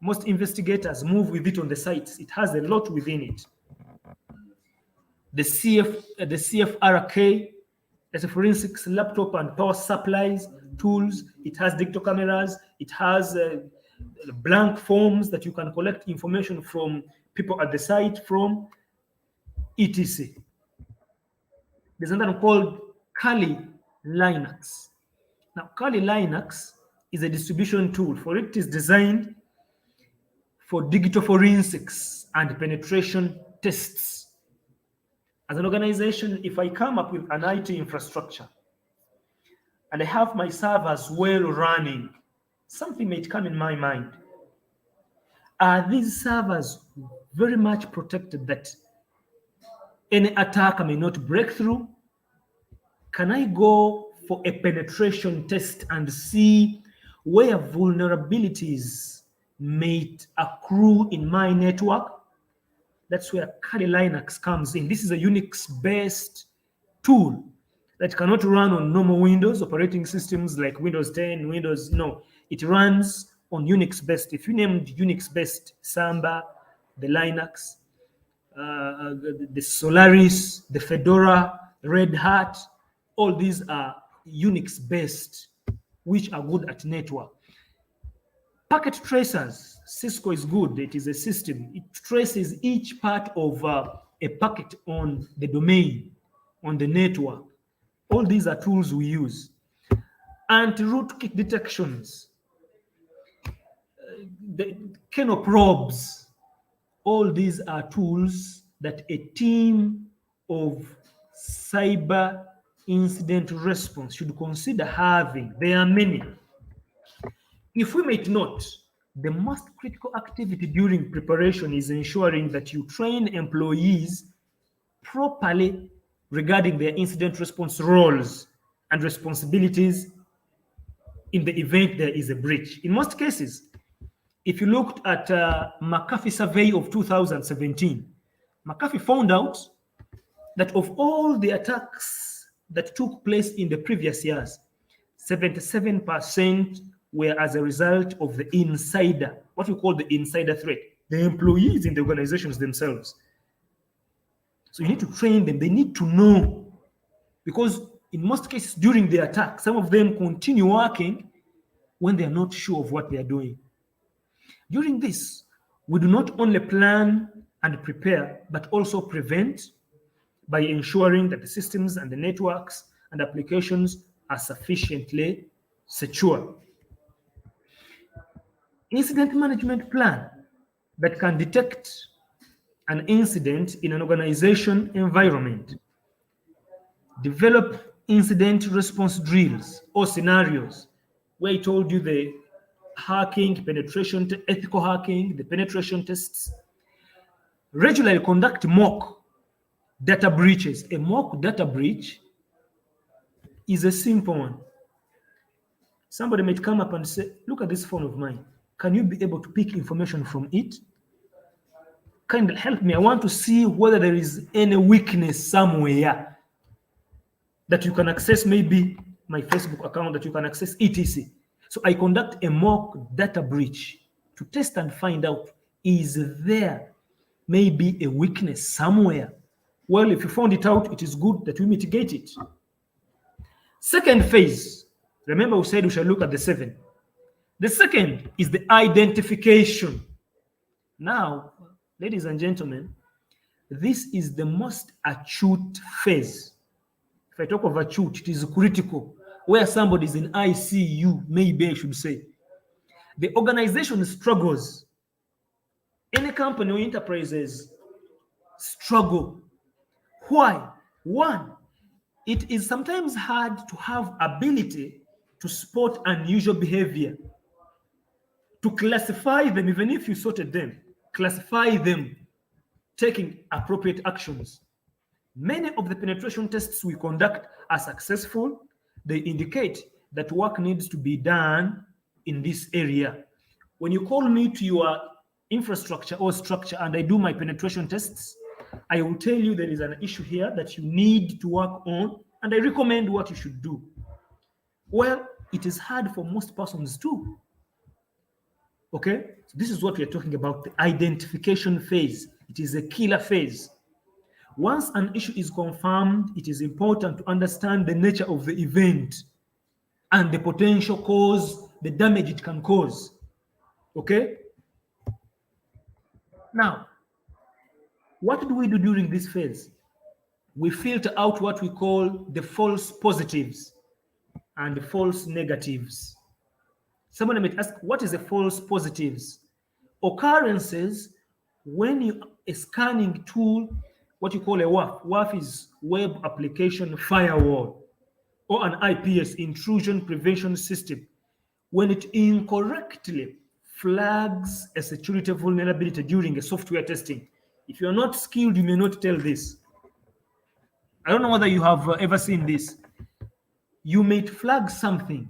Most investigators move with it on the sites. It has a lot within it. The CFRK, that's a forensics laptop and power supplies tools. It has digital cameras. It has blank forms that you can collect information from people at the site from, etc. There's another one called Kali Linux. Now, Kali Linux is a distribution tool. For it is designed for digital forensics and penetration tests. As an organization, if I come up with an IT infrastructure and I have my servers well running, something might come in my mind. Are these servers very much protected that any attacker may not break through? Can I go for a penetration test and see where vulnerabilities may accrue in my network? That's where Kali Linux comes in. This is a Unix-based tool that cannot run on normal Windows operating systems like Windows 10, Windows, no. It runs on Unix-based. If you named Unix-based Samba, the Linux, the Solaris, the Fedora, Red Hat, all these are Unix-based, which are good at network. Packet tracers, Cisco is good. It is a system. It traces each part of a packet on the domain, on the network. All these are tools we use. Anti-rootkit detections, the kernel probes, all these are tools that a team of cyber incident response should consider having. There are many. If we might note, the most critical activity during preparation is ensuring that you train employees properly regarding their incident response roles and responsibilities in the event there is a breach. In most cases, if you looked at McAfee survey of 2017, McAfee found out that of all the attacks that took place in the previous years, 77% were as a result of the insider, what we call the insider threat, the employees in the organizations themselves. So you need to train them. They need to know, because in most cases during the attack, some of them continue working when they are not sure of what they are doing. During this, we do not only plan and prepare, but also prevent by ensuring that the systems and the networks and applications are sufficiently secure. Incident management plan that can detect an incident in an organization environment. Develop incident response drills or scenarios where I told you the hacking, penetration, ethical hacking, the penetration tests. Regularly conduct mock data breaches. A mock data breach is a simple one. Somebody might come up and say, look at this phone of mine. Can you be able to pick information from it? Kind of help me. I want to see whether there is any weakness somewhere that you can access, maybe my Facebook account that you can access, etc. So I conduct a mock data breach to test and find out, is there maybe a weakness somewhere? Well, if you found it out, it is good that we mitigate it. Second phase, remember we said we shall look at the 7. The second is the identification. Now, ladies and gentlemen, this is the most acute phase. If I talk of acute, it is critical, where somebody is in ICU, maybe I should say. The organization struggles. Any company or enterprises struggle. Why? One, it is sometimes hard to have ability to spot unusual behavior, to classify them, even if you sorted them, classify them, taking appropriate actions. Many of the penetration tests we conduct are successful. They indicate that work needs to be done in this area. When you call me to your infrastructure or structure and I do my penetration tests, I will tell you there is an issue here that you need to work on, and I recommend what you should do. Well, it is hard for most persons too. Okay, so this is what we are talking about, the identification phase. It is a killer phase. Once an issue is confirmed, it is important to understand the nature of the event and the potential cause, the damage it can cause. Okay? Now, what do we do during this phase? we filter out what we call the false positives and the false negatives. Someone might ask, what is the false positives? Occurrences when you a scanning tool, what you call a WAF. WAF is Web Application Firewall, or an IPS, Intrusion Prevention System. When it incorrectly flags a security vulnerability during a software testing. If you're not skilled, you may not tell this. I don't know whether you have ever seen this. You may flag something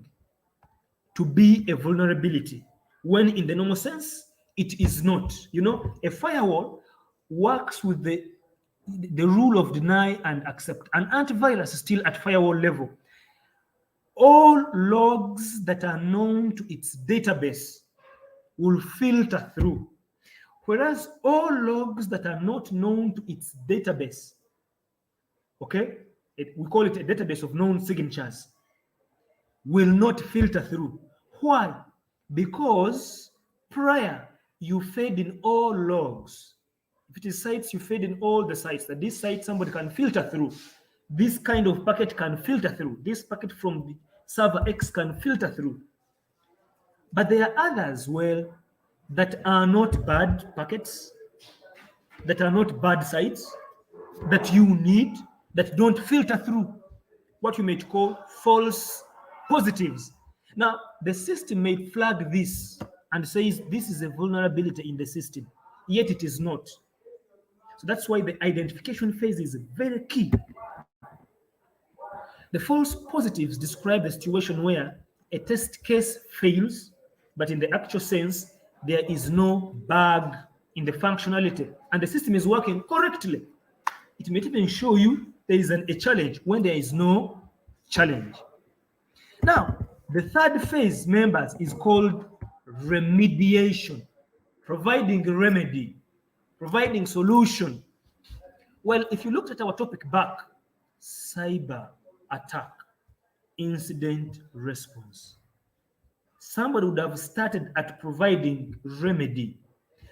to be a vulnerability when in the normal sense it is not. You know, a firewall works with the rule of deny and accept. An antivirus is still at firewall level. All logs that are known to its database will filter through, whereas all logs that are not known to its database, okay, we call it a database of known signatures, will not filter through. Why? Because prior you fed in all logs. If it is sites, you fed in all the sites, that this site somebody can filter through. This kind of packet can filter through. This packet from the server X can filter through. But there are others, well, that are not bad packets, that are not bad sites, that you need, that don't filter through, what you might call false positives. Now, the system may flag this and says this is a vulnerability in the system, yet it is not. So that's why the identification phase is very key. The false positives describe a situation where a test case fails, but in the actual sense, there is no bug in the functionality and the system is working correctly. It may even show you there is a challenge when there is no challenge. Now, the third phase, members, is called remediation, providing remedy, providing solution. Well, if you looked at our topic back, cyber attack, incident response, somebody would have started at providing remedy.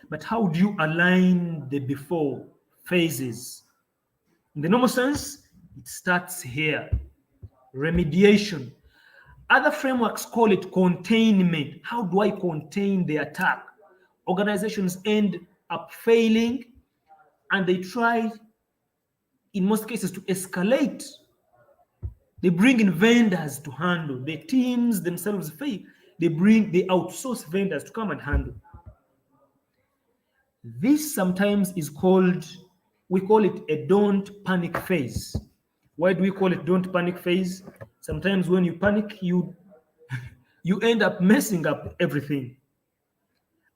But how do you align the before phases? In the normal sense, it starts here. Remediation. Other frameworks call it containment. How do I contain the attack? Organizations end up failing and they try, in most cases, to escalate. They bring in vendors to handle. The teams themselves fail. They outsource vendors to come and handle. This sometimes is called, we call it a don't panic phase. Why do we call it don't panic phase? Sometimes when you panic, you end up messing up everything.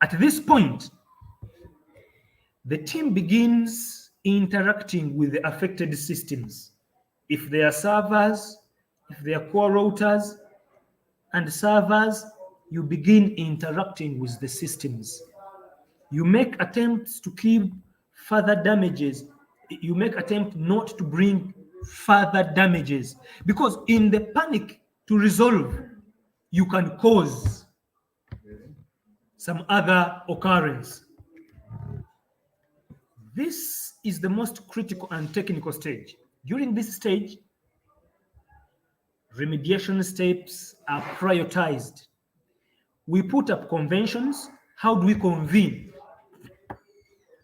At this point, the team begins interacting with the affected systems. If they are servers, if they are core routers and servers, you begin interacting with the systems. You make attempts to keep further damages. You make attempt not to bring further damages, because in the panic to resolve, you can cause some other occurrence. This is the most critical and technical stage. During this stage, remediation steps are prioritized. We put up conventions. How do we convene?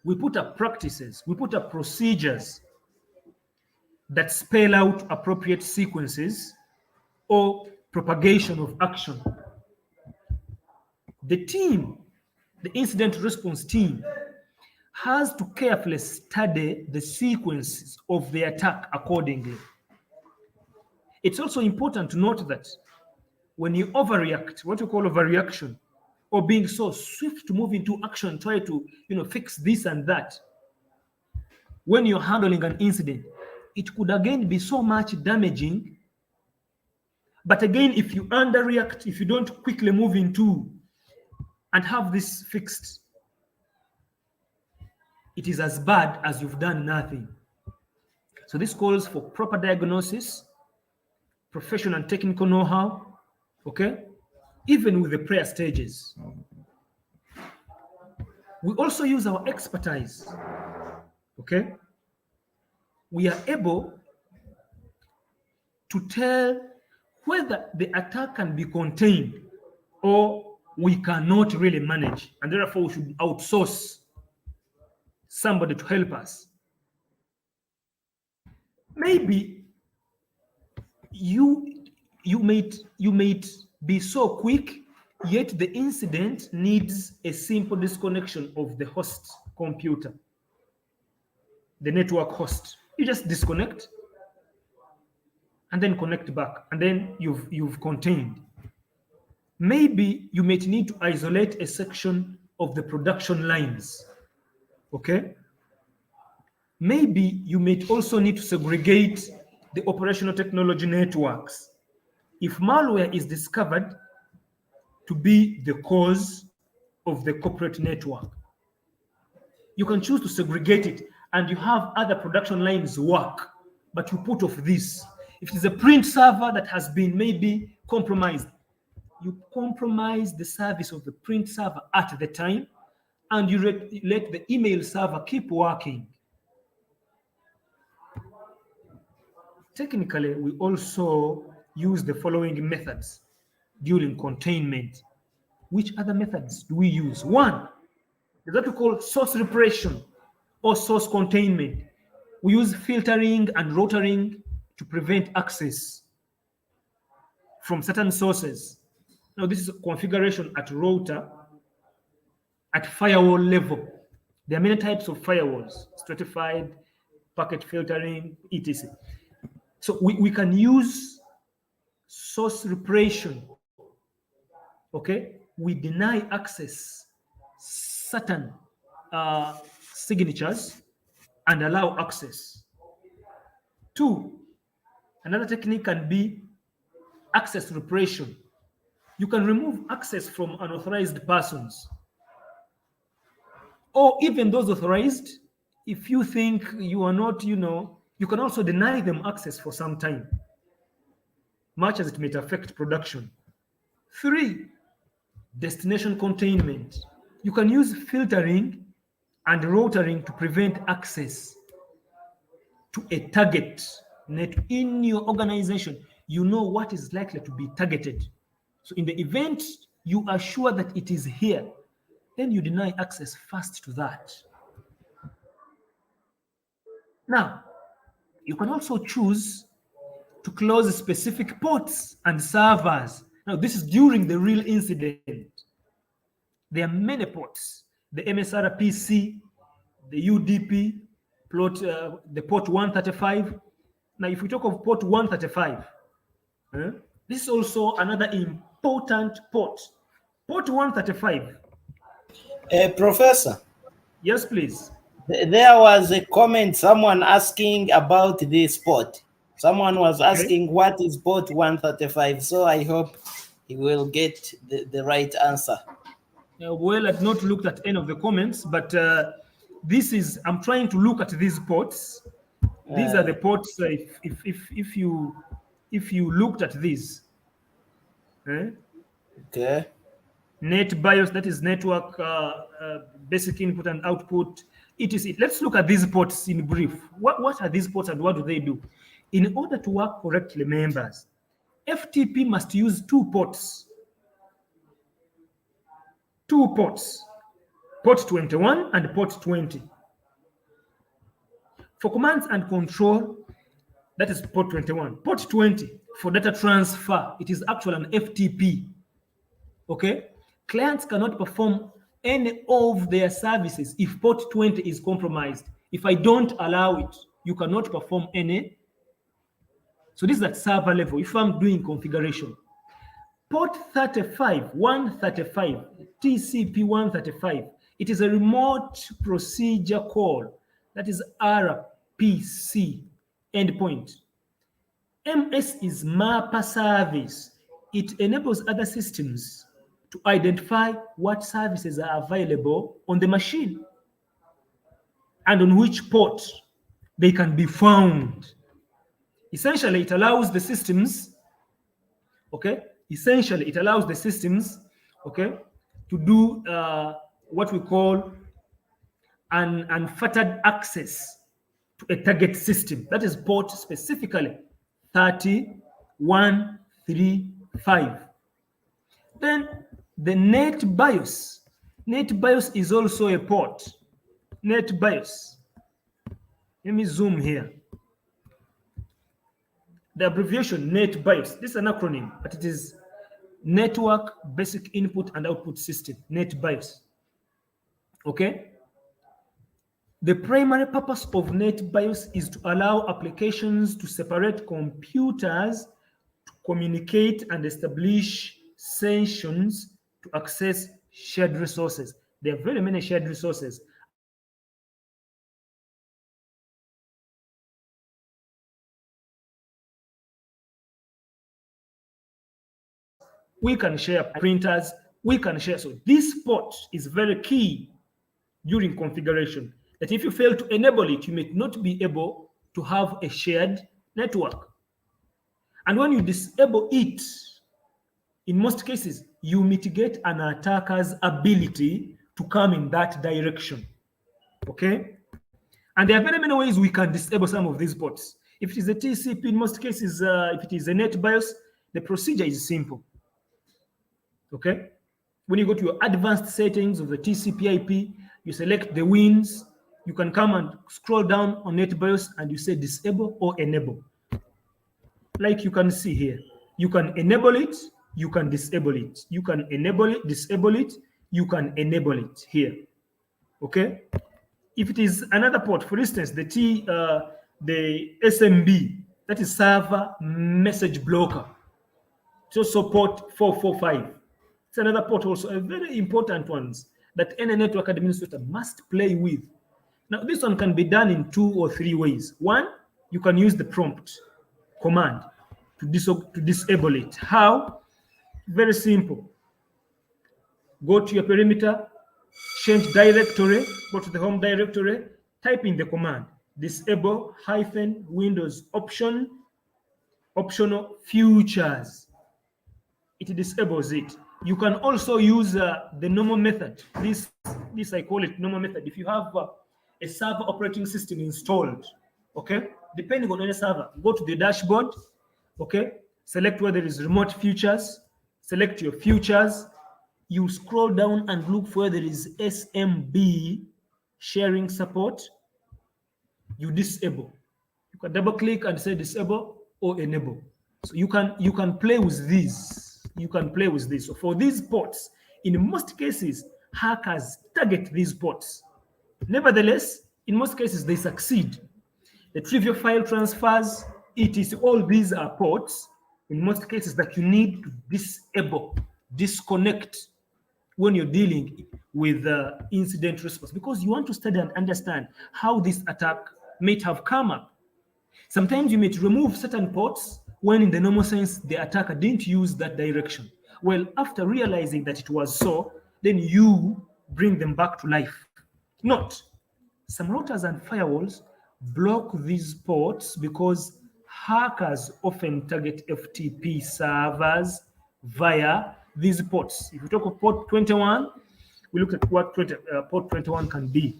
We put up practices. We put up procedures that spell out appropriate sequences or propagation of action. The team, the incident response team, has to carefully study the sequences of the attack accordingly. It's also important to note that when you overreact, what you call overreaction, or being so swift to move into action, try to fix this and that, when you're handling an incident, it could again be so much damaging. But again, if you underreact, if you don't quickly move into and have this fixed, it is as bad as you've done nothing. So this calls for proper diagnosis, professional and technical know-how, okay? Even with the prayer stages. We also use our expertise, okay? we are able to tell whether the attack can be contained or we cannot really manage, and therefore we should outsource somebody to help us. Maybe you might be so quick, yet the incident needs a simple disconnection of the host computer, the network host. You just disconnect and then connect back, and then you've contained. Maybe you might need to isolate a section of the production lines. Okay? Maybe you might also need to segregate the operational technology networks. If malware is discovered to be the cause of the corporate network, you can choose to segregate it, and you have other production lines work, but you put off this. If it is a print server that has been maybe compromised, you compromise the service of the print server at the time, and you let the email server keep working. Technically, we also use the following methods during containment. Which other methods do we use? One is what we call source repression or source containment. We use filtering and routering to prevent access from certain sources. Now, this is a configuration at router, at firewall level. There are many types of firewalls: stratified, packet filtering, etc. So we can use source repression. Okay, we deny access certain signatures and allow access. Two, another technique can be access repression. You can remove access from unauthorized persons, or even those authorized. If you think you are not, you can also deny them access for some time, much as it may affect production. Three, destination containment. You can use filtering and routering to prevent access to a target net in your organization. You know what is likely to be targeted. So in the event you are sure that it is here, then you deny access first to that. Now, you can also choose to close specific ports and servers. Now, this is during the real incident. There are many ports: the MSRPC, the UDP, the port 135. Now, if we talk of port 135, this is also another important port. Port 135. Professor. Yes, please. There was a comment, someone asking about this port. Someone was asking what is port 135. So I hope he will get the right answer. Well, I've not looked at any of the comments, but I'm trying to look at these ports. These are the ports. If you looked at these, okay. Net BIOS, that is network basic input and output, etc. Let's look at these ports in brief. What are these ports and what do they do? In order to work correctly, members, FTP must use two ports. Two ports, port 21 and port 20. For commands and control, that is port 21. Port 20, for data transfer, it is actually an FTP. Okay? Clients cannot perform any of their services if port 20 is compromised. If I don't allow it, you cannot perform any. So this is at server level, if I'm doing configuration. Port 35, 135, TCP 135, it is a remote procedure call. That is RPC endpoint. MS is MAPA service. It enables other systems to identify what services are available on the machine and on which port they can be found. Essentially, it allows the systems, okay, to do what we call an unfettered access to a target system. That is port specifically 3135. Then the net BIOS. Net BIOS is also a port. Net BIOS. Let me zoom here. The abbreviation net BIOS. This is an acronym, but it is Network Basic Input and Output System, net BIOS. Okay? The primary purpose of net BIOS is to allow applications to separate computers to communicate and establish sessions to access shared resources. There are very many shared resources. We can share printers, we can share. So this port is very key during configuration, that if you fail to enable it, you may not be able to have a shared network. And when you disable it, in most cases, you mitigate an attacker's ability to come in that direction. Okay? And there are very many ways we can disable some of these ports. If it is a TCP, in most cases, if it is a net BIOS, the procedure is simple. Okay? When you go to your advanced settings of the TCP IP, you select the WINS, you can come and scroll down on net BIOS and you say disable or enable. Like you can see here, you can enable it, you can disable it. You can enable it, disable it, you can enable it here. Okay? If it is another port, for instance, the SMB, that is server message blocker, so support 445. It's another port also, a very important one that any network administrator must play with. Now, this one can be done in 2 or 3 ways. One, you can use the prompt command to disable it. How? Very simple. Go to your perimeter, change directory, go to the home directory, type in the command, disable -Windows optional features. It disables it. You can also use the normal method. This I call it normal method. If you have a server operating system installed, okay, depending on any server, go to the dashboard, okay, select where there is remote features, select your features, you scroll down and look for where there is SMB sharing support, you disable. You can double click and say disable or enable. So you can play with these. You can play with this. So for these ports, in most cases, hackers target these ports. Nevertheless, in most cases, they succeed. The trivial file transfers, all these are ports, in most cases, that you need to disable, disconnect when you're dealing with incident response, because you want to study and understand how this attack may have come up. Sometimes you may remove certain ports when in the normal sense, the attacker didn't use that direction. Well, after realizing that it was so, then you bring them back to life. Note, some routers and firewalls block these ports because hackers often target FTP servers via these ports. If we talk of port 21, we look at what port 21 can be.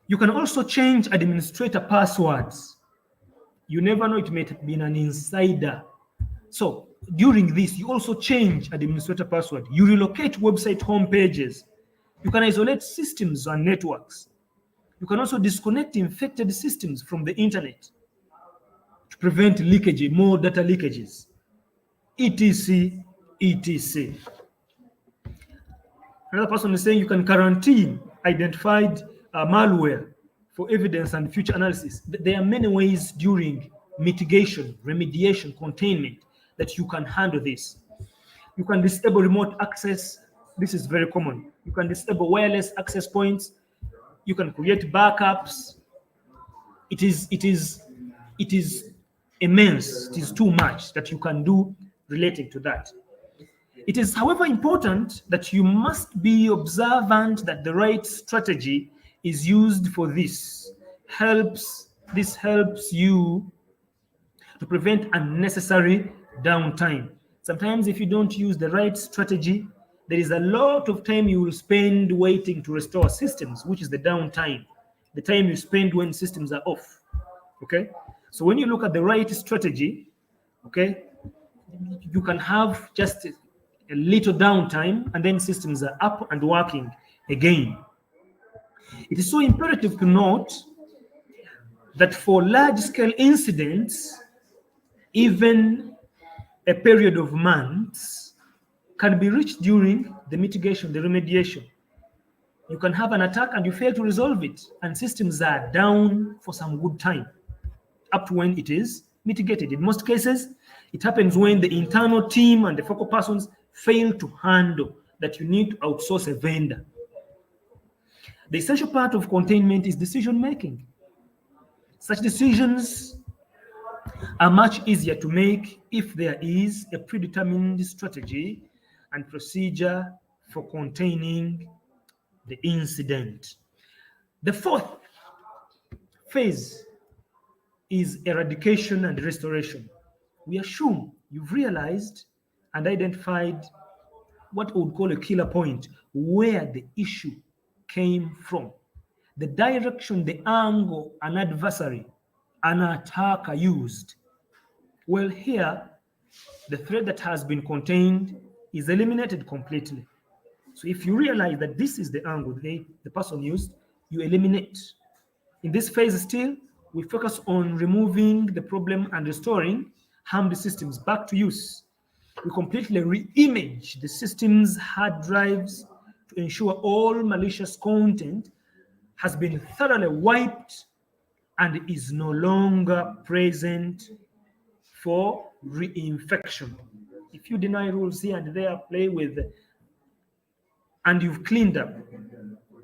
You can also change administrator passwords. You never know, it may have been an insider. So during this, you also change administrator password. You relocate website home pages. You can isolate systems and networks. You can also disconnect infected systems from the internet to prevent leakage, more data leakages, etc., etc. Another person is saying you can quarantine identified malware for evidence and future analysis. There are many ways during mitigation, remediation, containment that you can handle this. You can disable remote access. This is very common. You can disable wireless access points. You can create backups. It is immense. It is too much that you can do relating to that. It is, however, important that you must be observant that the right strategy is used for this. This helps you to prevent unnecessary downtime. Sometimes if you don't use the right strategy, there is a lot of time you will spend waiting to restore systems, which is the downtime. the time you spend when systems are off. Okay, so when you look at the right strategy, okay, you can have just a little downtime and then systems are up and working again. It is so imperative to note that for large-scale incidents, even a period of months can be reached during the mitigation, the remediation. You can have an attack and you fail to resolve it, and systems are down for some good time, up to when it is mitigated. In most cases, it happens when the internal team and the focal persons fail to handle that you need to outsource a vendor. The essential part of containment is decision making. Such decisions are much easier to make if there is a predetermined strategy and procedure for containing the incident. The fourth phase is eradication and restoration. We assume you've realized and identified what we would call a killer point, where the issue came from, the direction, the angle an adversary, an attacker used. Well, here, the threat that has been contained is eliminated completely. So if you realize that this is the angle the person used, you eliminate. In this phase still, we focus on removing the problem and restoring harmed systems back to use. We completely re-image the system's hard drives to ensure all malicious content has been thoroughly wiped and is no longer present for reinfection. If you deny rules here and there, play with, and you've cleaned up,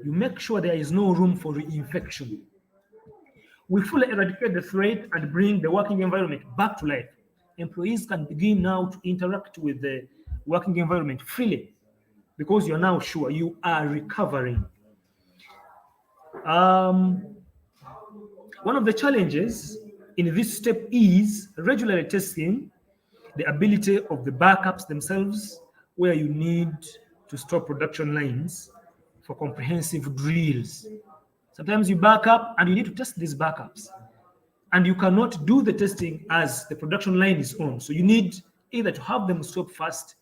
you make sure there is no room for reinfection. We fully eradicate the threat and bring the working environment back to life. Employees can begin now to interact with the working environment freely because you're now sure you are recovering. One of the challenges in this step is regularly testing the ability of the backups themselves, where you need to stop production lines for comprehensive drills. Sometimes you back up and you need to test these backups, and you cannot do the testing as the production line is on. So you need either to have them stop first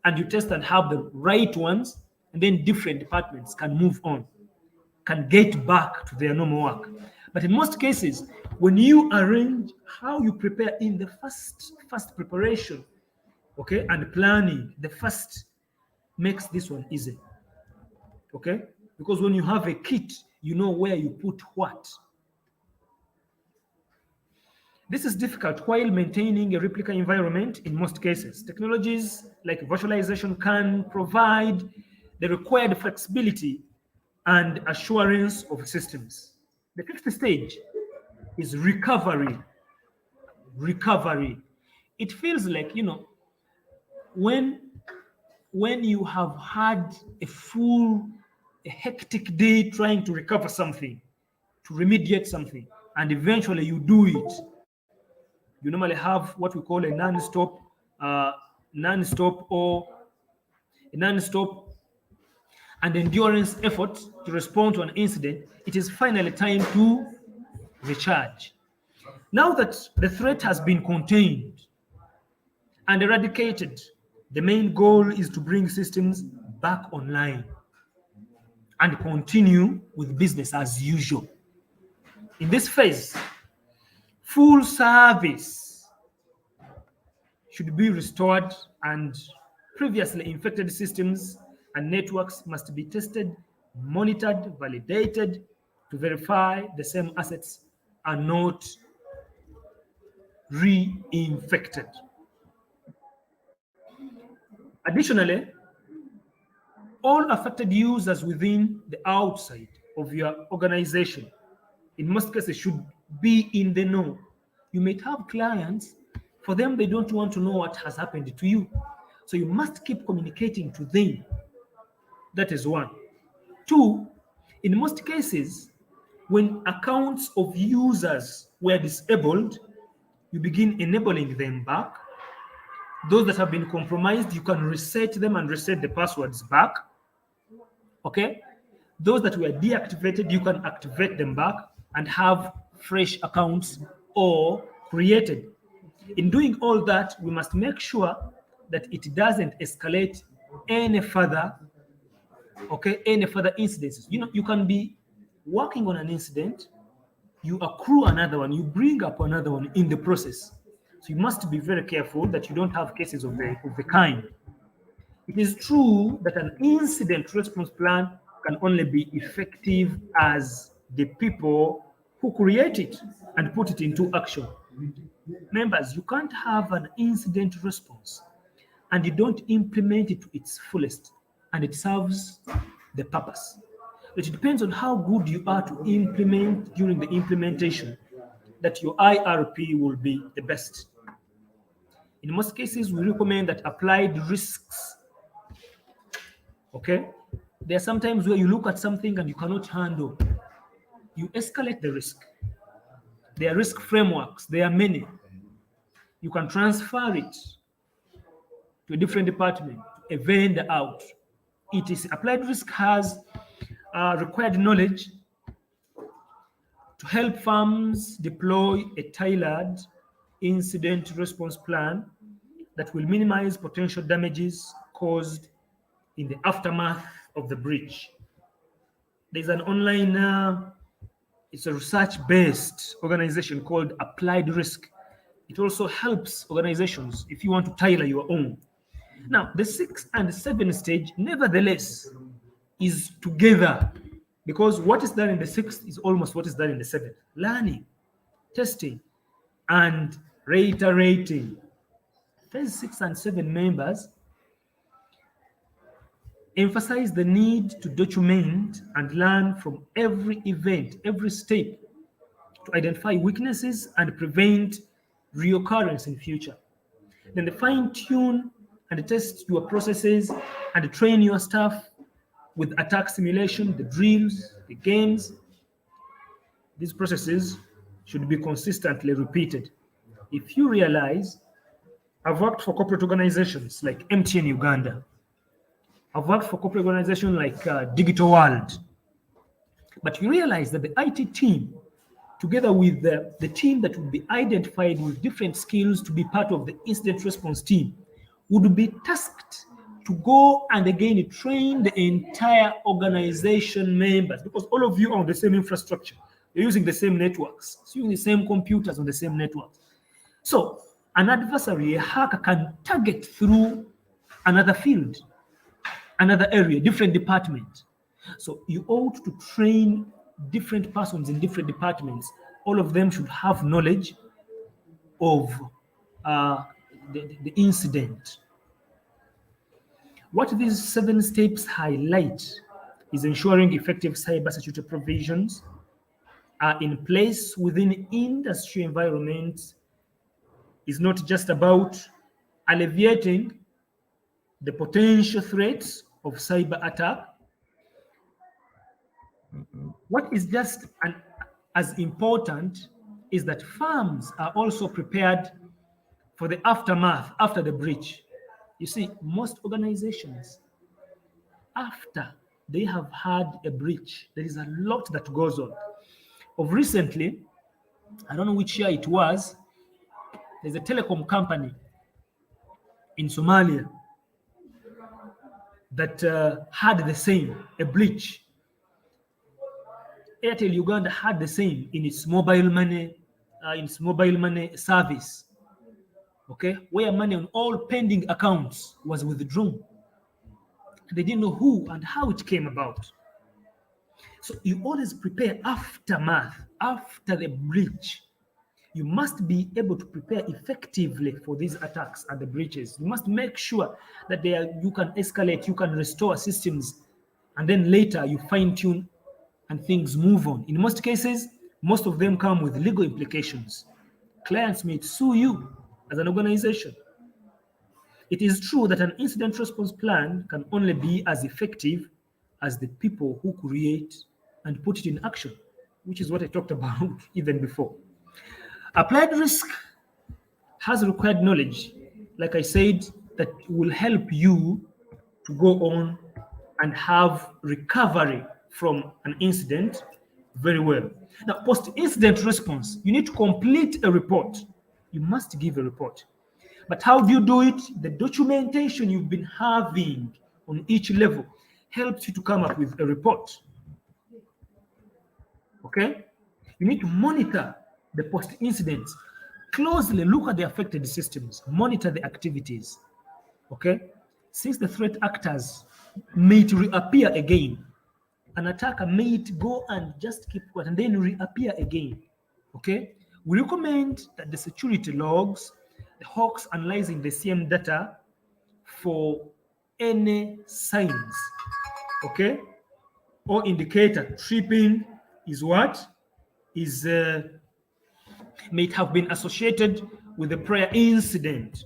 and you test and have the right ones, and then different departments can move on, can get back to their normal work. But in most cases, when you arrange how you prepare in the first preparation, okay, and planning, the first makes this one easy, okay? Because when you have a kit, you know where you put what. This is difficult while maintaining a replica environment in most cases. Technologies like virtualization can provide the required flexibility and assurance of systems. The fifth stage is recovery. Recovery. It feels like, when you have had a hectic day trying to recover something, to remediate something, and eventually you do it, you normally have what we call a non-stop and endurance effort to respond to an incident. It is finally time to recharge. Now that the threat has been contained and eradicated, the main goal is to bring systems back online and continue with business as usual. In this phase, full service should be restored, and previously infected systems and networks must be tested, monitored, validated to verify the same assets are not reinfected. Additionally, all affected users within the outside of your organization, in most cases, should be in the know. You may have clients, for them, they don't want to know what has happened to you. So you must keep communicating to them. That is one. Two, in most cases, when accounts of users were disabled, you begin enabling them back. Those that have been compromised, you can reset them and reset the passwords back. Okay? Those that were deactivated, you can activate them back and have fresh accounts or created. In doing all that, we must make sure that it doesn't escalate any further, okay, any further incidences. You can be working on an incident, you accrue another one, you bring up another one in the process. So you must be very careful that you don't have cases of the kind. It is true that an incident response plan can only be effective as the people who create it and put it into action. Members, you can't have an incident response and you don't implement it to its fullest and it serves the purpose. It depends on how good you are to implement during the implementation that your IRP will be the best. In most cases, we recommend that applied risks. Okay? There are sometimes where you look at something and you cannot handle. You escalate the risk. There are risk frameworks. There are many. You can transfer it to a different department, a vendor out. It is applied risk has required knowledge to help firms deploy a tailored incident response plan that will minimize potential damages caused in the aftermath of the breach. There's an online, it's a research-based organization called Applied Risk. It also helps organizations if you want to tailor your own. Now, the 6 and 7 stage, nevertheless, is together because what is done in the 6th is almost what is done in the 7th. Learning, testing, and reiterating. Phase 6 and 7 members emphasize the need to document and learn from every event, every step, to identify weaknesses and prevent reoccurrence in future. Then they fine-tune and test your processes and train your staff with attack simulation, the drills, the games. These processes should be consistently repeated. If you realize, I've worked for corporate organizations like MTN Uganda. I've worked for corporate organizations like Digital World. But you realize that the IT team, together with the team that would be identified with different skills to be part of the incident response team, would be tasked to go and again train the entire organization members, because all of you are on the same infrastructure. You're using the same networks, so using the same computers on the same networks. So an adversary, a hacker, can target through another field, another area, different department. So you ought to train different persons in different departments. All of them should have knowledge of the incident. What these 7 steps highlight is ensuring effective cybersecurity provisions are in place within industry environments. Is not just about alleviating the potential threats of cyber attack. What is just as important is that firms are also prepared for the aftermath after the breach. You see, most organizations, after they have had a breach, there is a lot that goes on. Of recently, I don't know which year it was, there's a telecom company in Somalia that had the same, a breach. Airtel Uganda had the same in its mobile money service. Okay, where money on all pending accounts was withdrawn. They didn't know who and how it came about. So you always prepare aftermath, after the breach. You must be able to prepare effectively for these attacks and the breaches. You must make sure that you can escalate, you can restore systems, and then later you fine-tune and things move on. In most cases, most of them come with legal implications. Clients may sue you as an organization. It is true that an incident response plan can only be as effective as the people who create and put it in action, which is what I talked about even before. Applied risk has required knowledge, like I said, that will help you to go on and have recovery from an incident very well. Now, post-incident response, you need to complete a report. You must give a report. But how do you do it? The documentation you've been having on each level helps you to come up with a report. Okay? You need to monitor the post-incidents closely, look at the affected systems, monitor the activities. Okay? Since the threat actors may reappear again, an attacker may go and just keep quiet and then reappear again. Okay? We recommend that the security logs, the hawks analyzing the CM data for any signs, okay, or indicator tripping is what is may have been associated with the prior incident.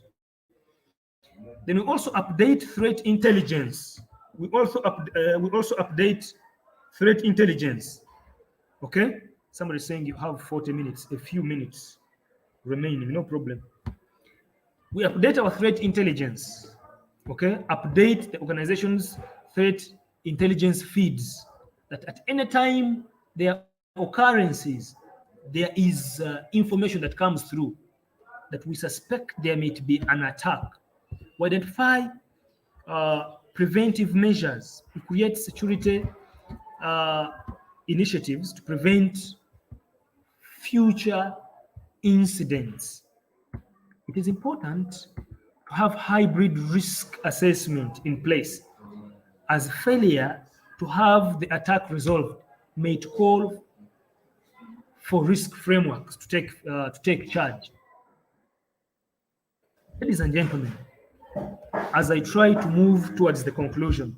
Then we also update threat intelligence. We also update threat intelligence. Okay, somebody saying you have 40 minutes, a few minutes remaining, no problem. We update our threat intelligence. Okay, update the organization's threat intelligence feeds, that at any time there are occurrences, there is information that comes through that we suspect there may be an attack. We identify preventive measures. We create security initiatives to prevent future incidents. It is important to have hybrid risk assessment in place, as failure to have the attack resolved may call for risk frameworks to take charge. Ladies and gentlemen, as I try to move towards the conclusion,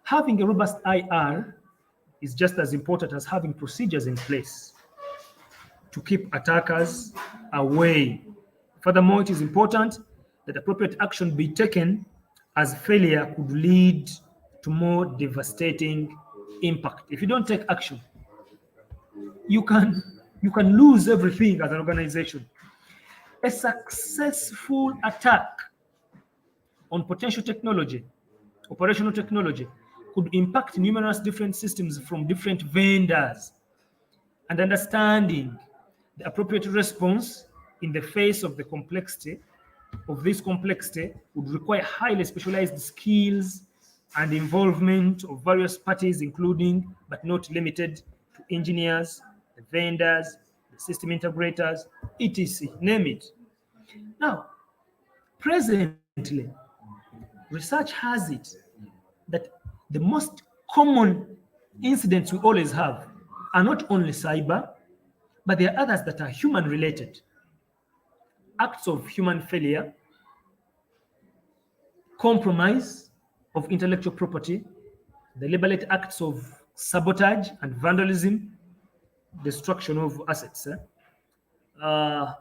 having a robust IR is just as important as having procedures in place to keep attackers away. Furthermore, it is important that appropriate action be taken, as failure could lead to more devastating impact. If you don't take action, you can lose everything as an organization. A successful attack on potential technology, operational technology, could impact numerous different systems from different vendors, and understanding the appropriate response in the face of the complexity of this complexity would require highly specialized skills and involvement of various parties, including but not limited to engineers, the vendors, the system integrators, etc. Name it. Now, presently, research has it that the most common incidents we always have are not only cyber, but there are others that are human related. Acts of human failure, compromise of intellectual property, deliberate acts of sabotage and vandalism, destruction of assets,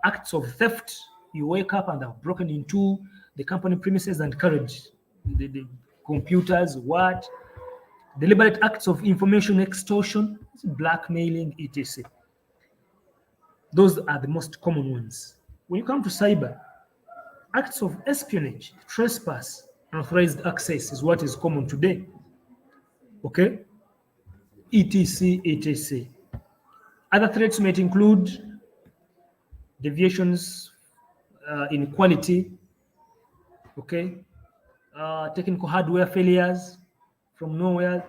acts of theft. You wake up and have broken into the company premises and carried the computers, deliberate acts of information extortion, blackmailing, etc. Those are the most common ones. When you come to cyber, acts of espionage, trespass, unauthorized access is what is common today. Okay? etc, etc. Other threats might include deviations in quality, okay? Technical hardware failures from nowhere,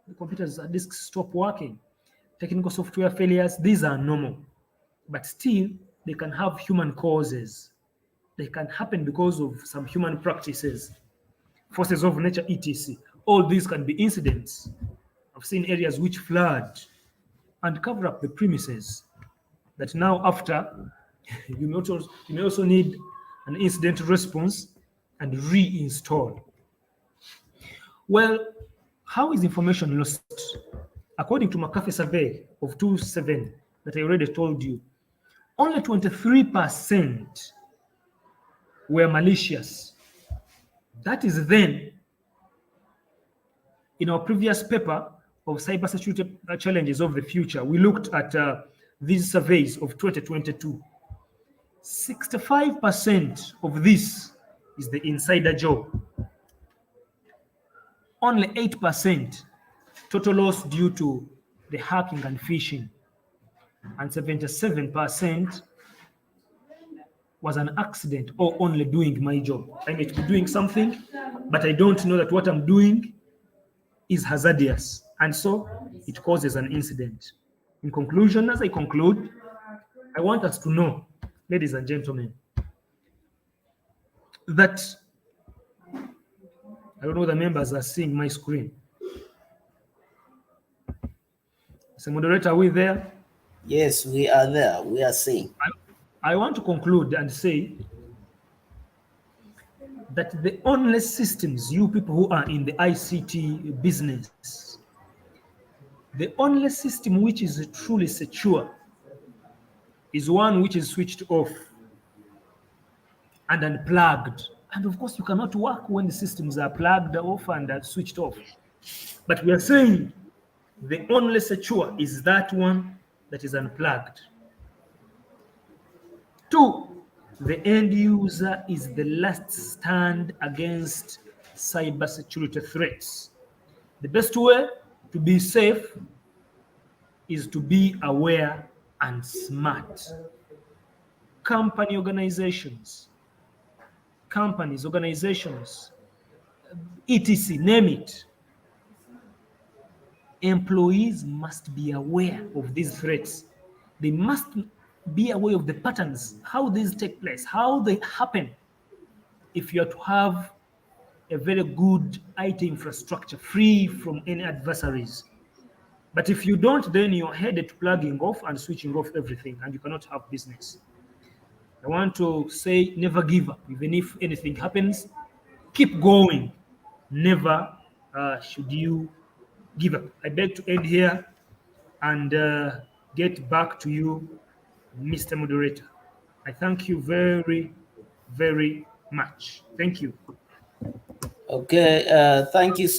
the computer's disks stop working. Technical software failures, these are normal, but still they can have human causes. They can happen because of some human practices, forces of nature, etc. All these can be incidents. I've seen areas which flood and cover up the premises, that now after you may also need an incident response and reinstall. Well, how is information lost? According to McAfee survey of 2007 that I already told you, only 23% were malicious. That is then, in our previous paper of cybersecurity challenges of the future, we looked at these surveys of 2022. 65% of this is the insider job. Only 8% total loss due to the hacking and phishing, and 77% was an accident or only doing my job. I may be doing something, but I don't know that what I'm doing is hazardous, and so it causes an incident. In conclusion, as I conclude, I want us to know, ladies and gentlemen, that I don't know the members are seeing my screen. So, moderator, are we there? Yes, we are there. We are seeing. I want to conclude and say that the only systems, you people who are in the ICT business, the only system which is truly secure is one which is switched off and unplugged. And of course, you cannot work when the systems are plugged off and are switched off. But we are saying the only secure is that one that is unplugged. 2, the end user is the last stand against cybersecurity threats. The best way to be safe is to be aware and smart. Companies, organizations, etc., name it. Employees must be aware of these threats. They must be aware of the patterns, how these take place, how they happen. If you are to have a very good IT infrastructure free from any adversaries. But if you don't, then you're headed to plugging off and switching off everything, and you cannot have business. I want to say never give up. Even if anything happens, keep going. Never should you give up. I beg to end here and get back to you, Mr. Moderator. I thank you very, very much. Thank you. Okay, thank you so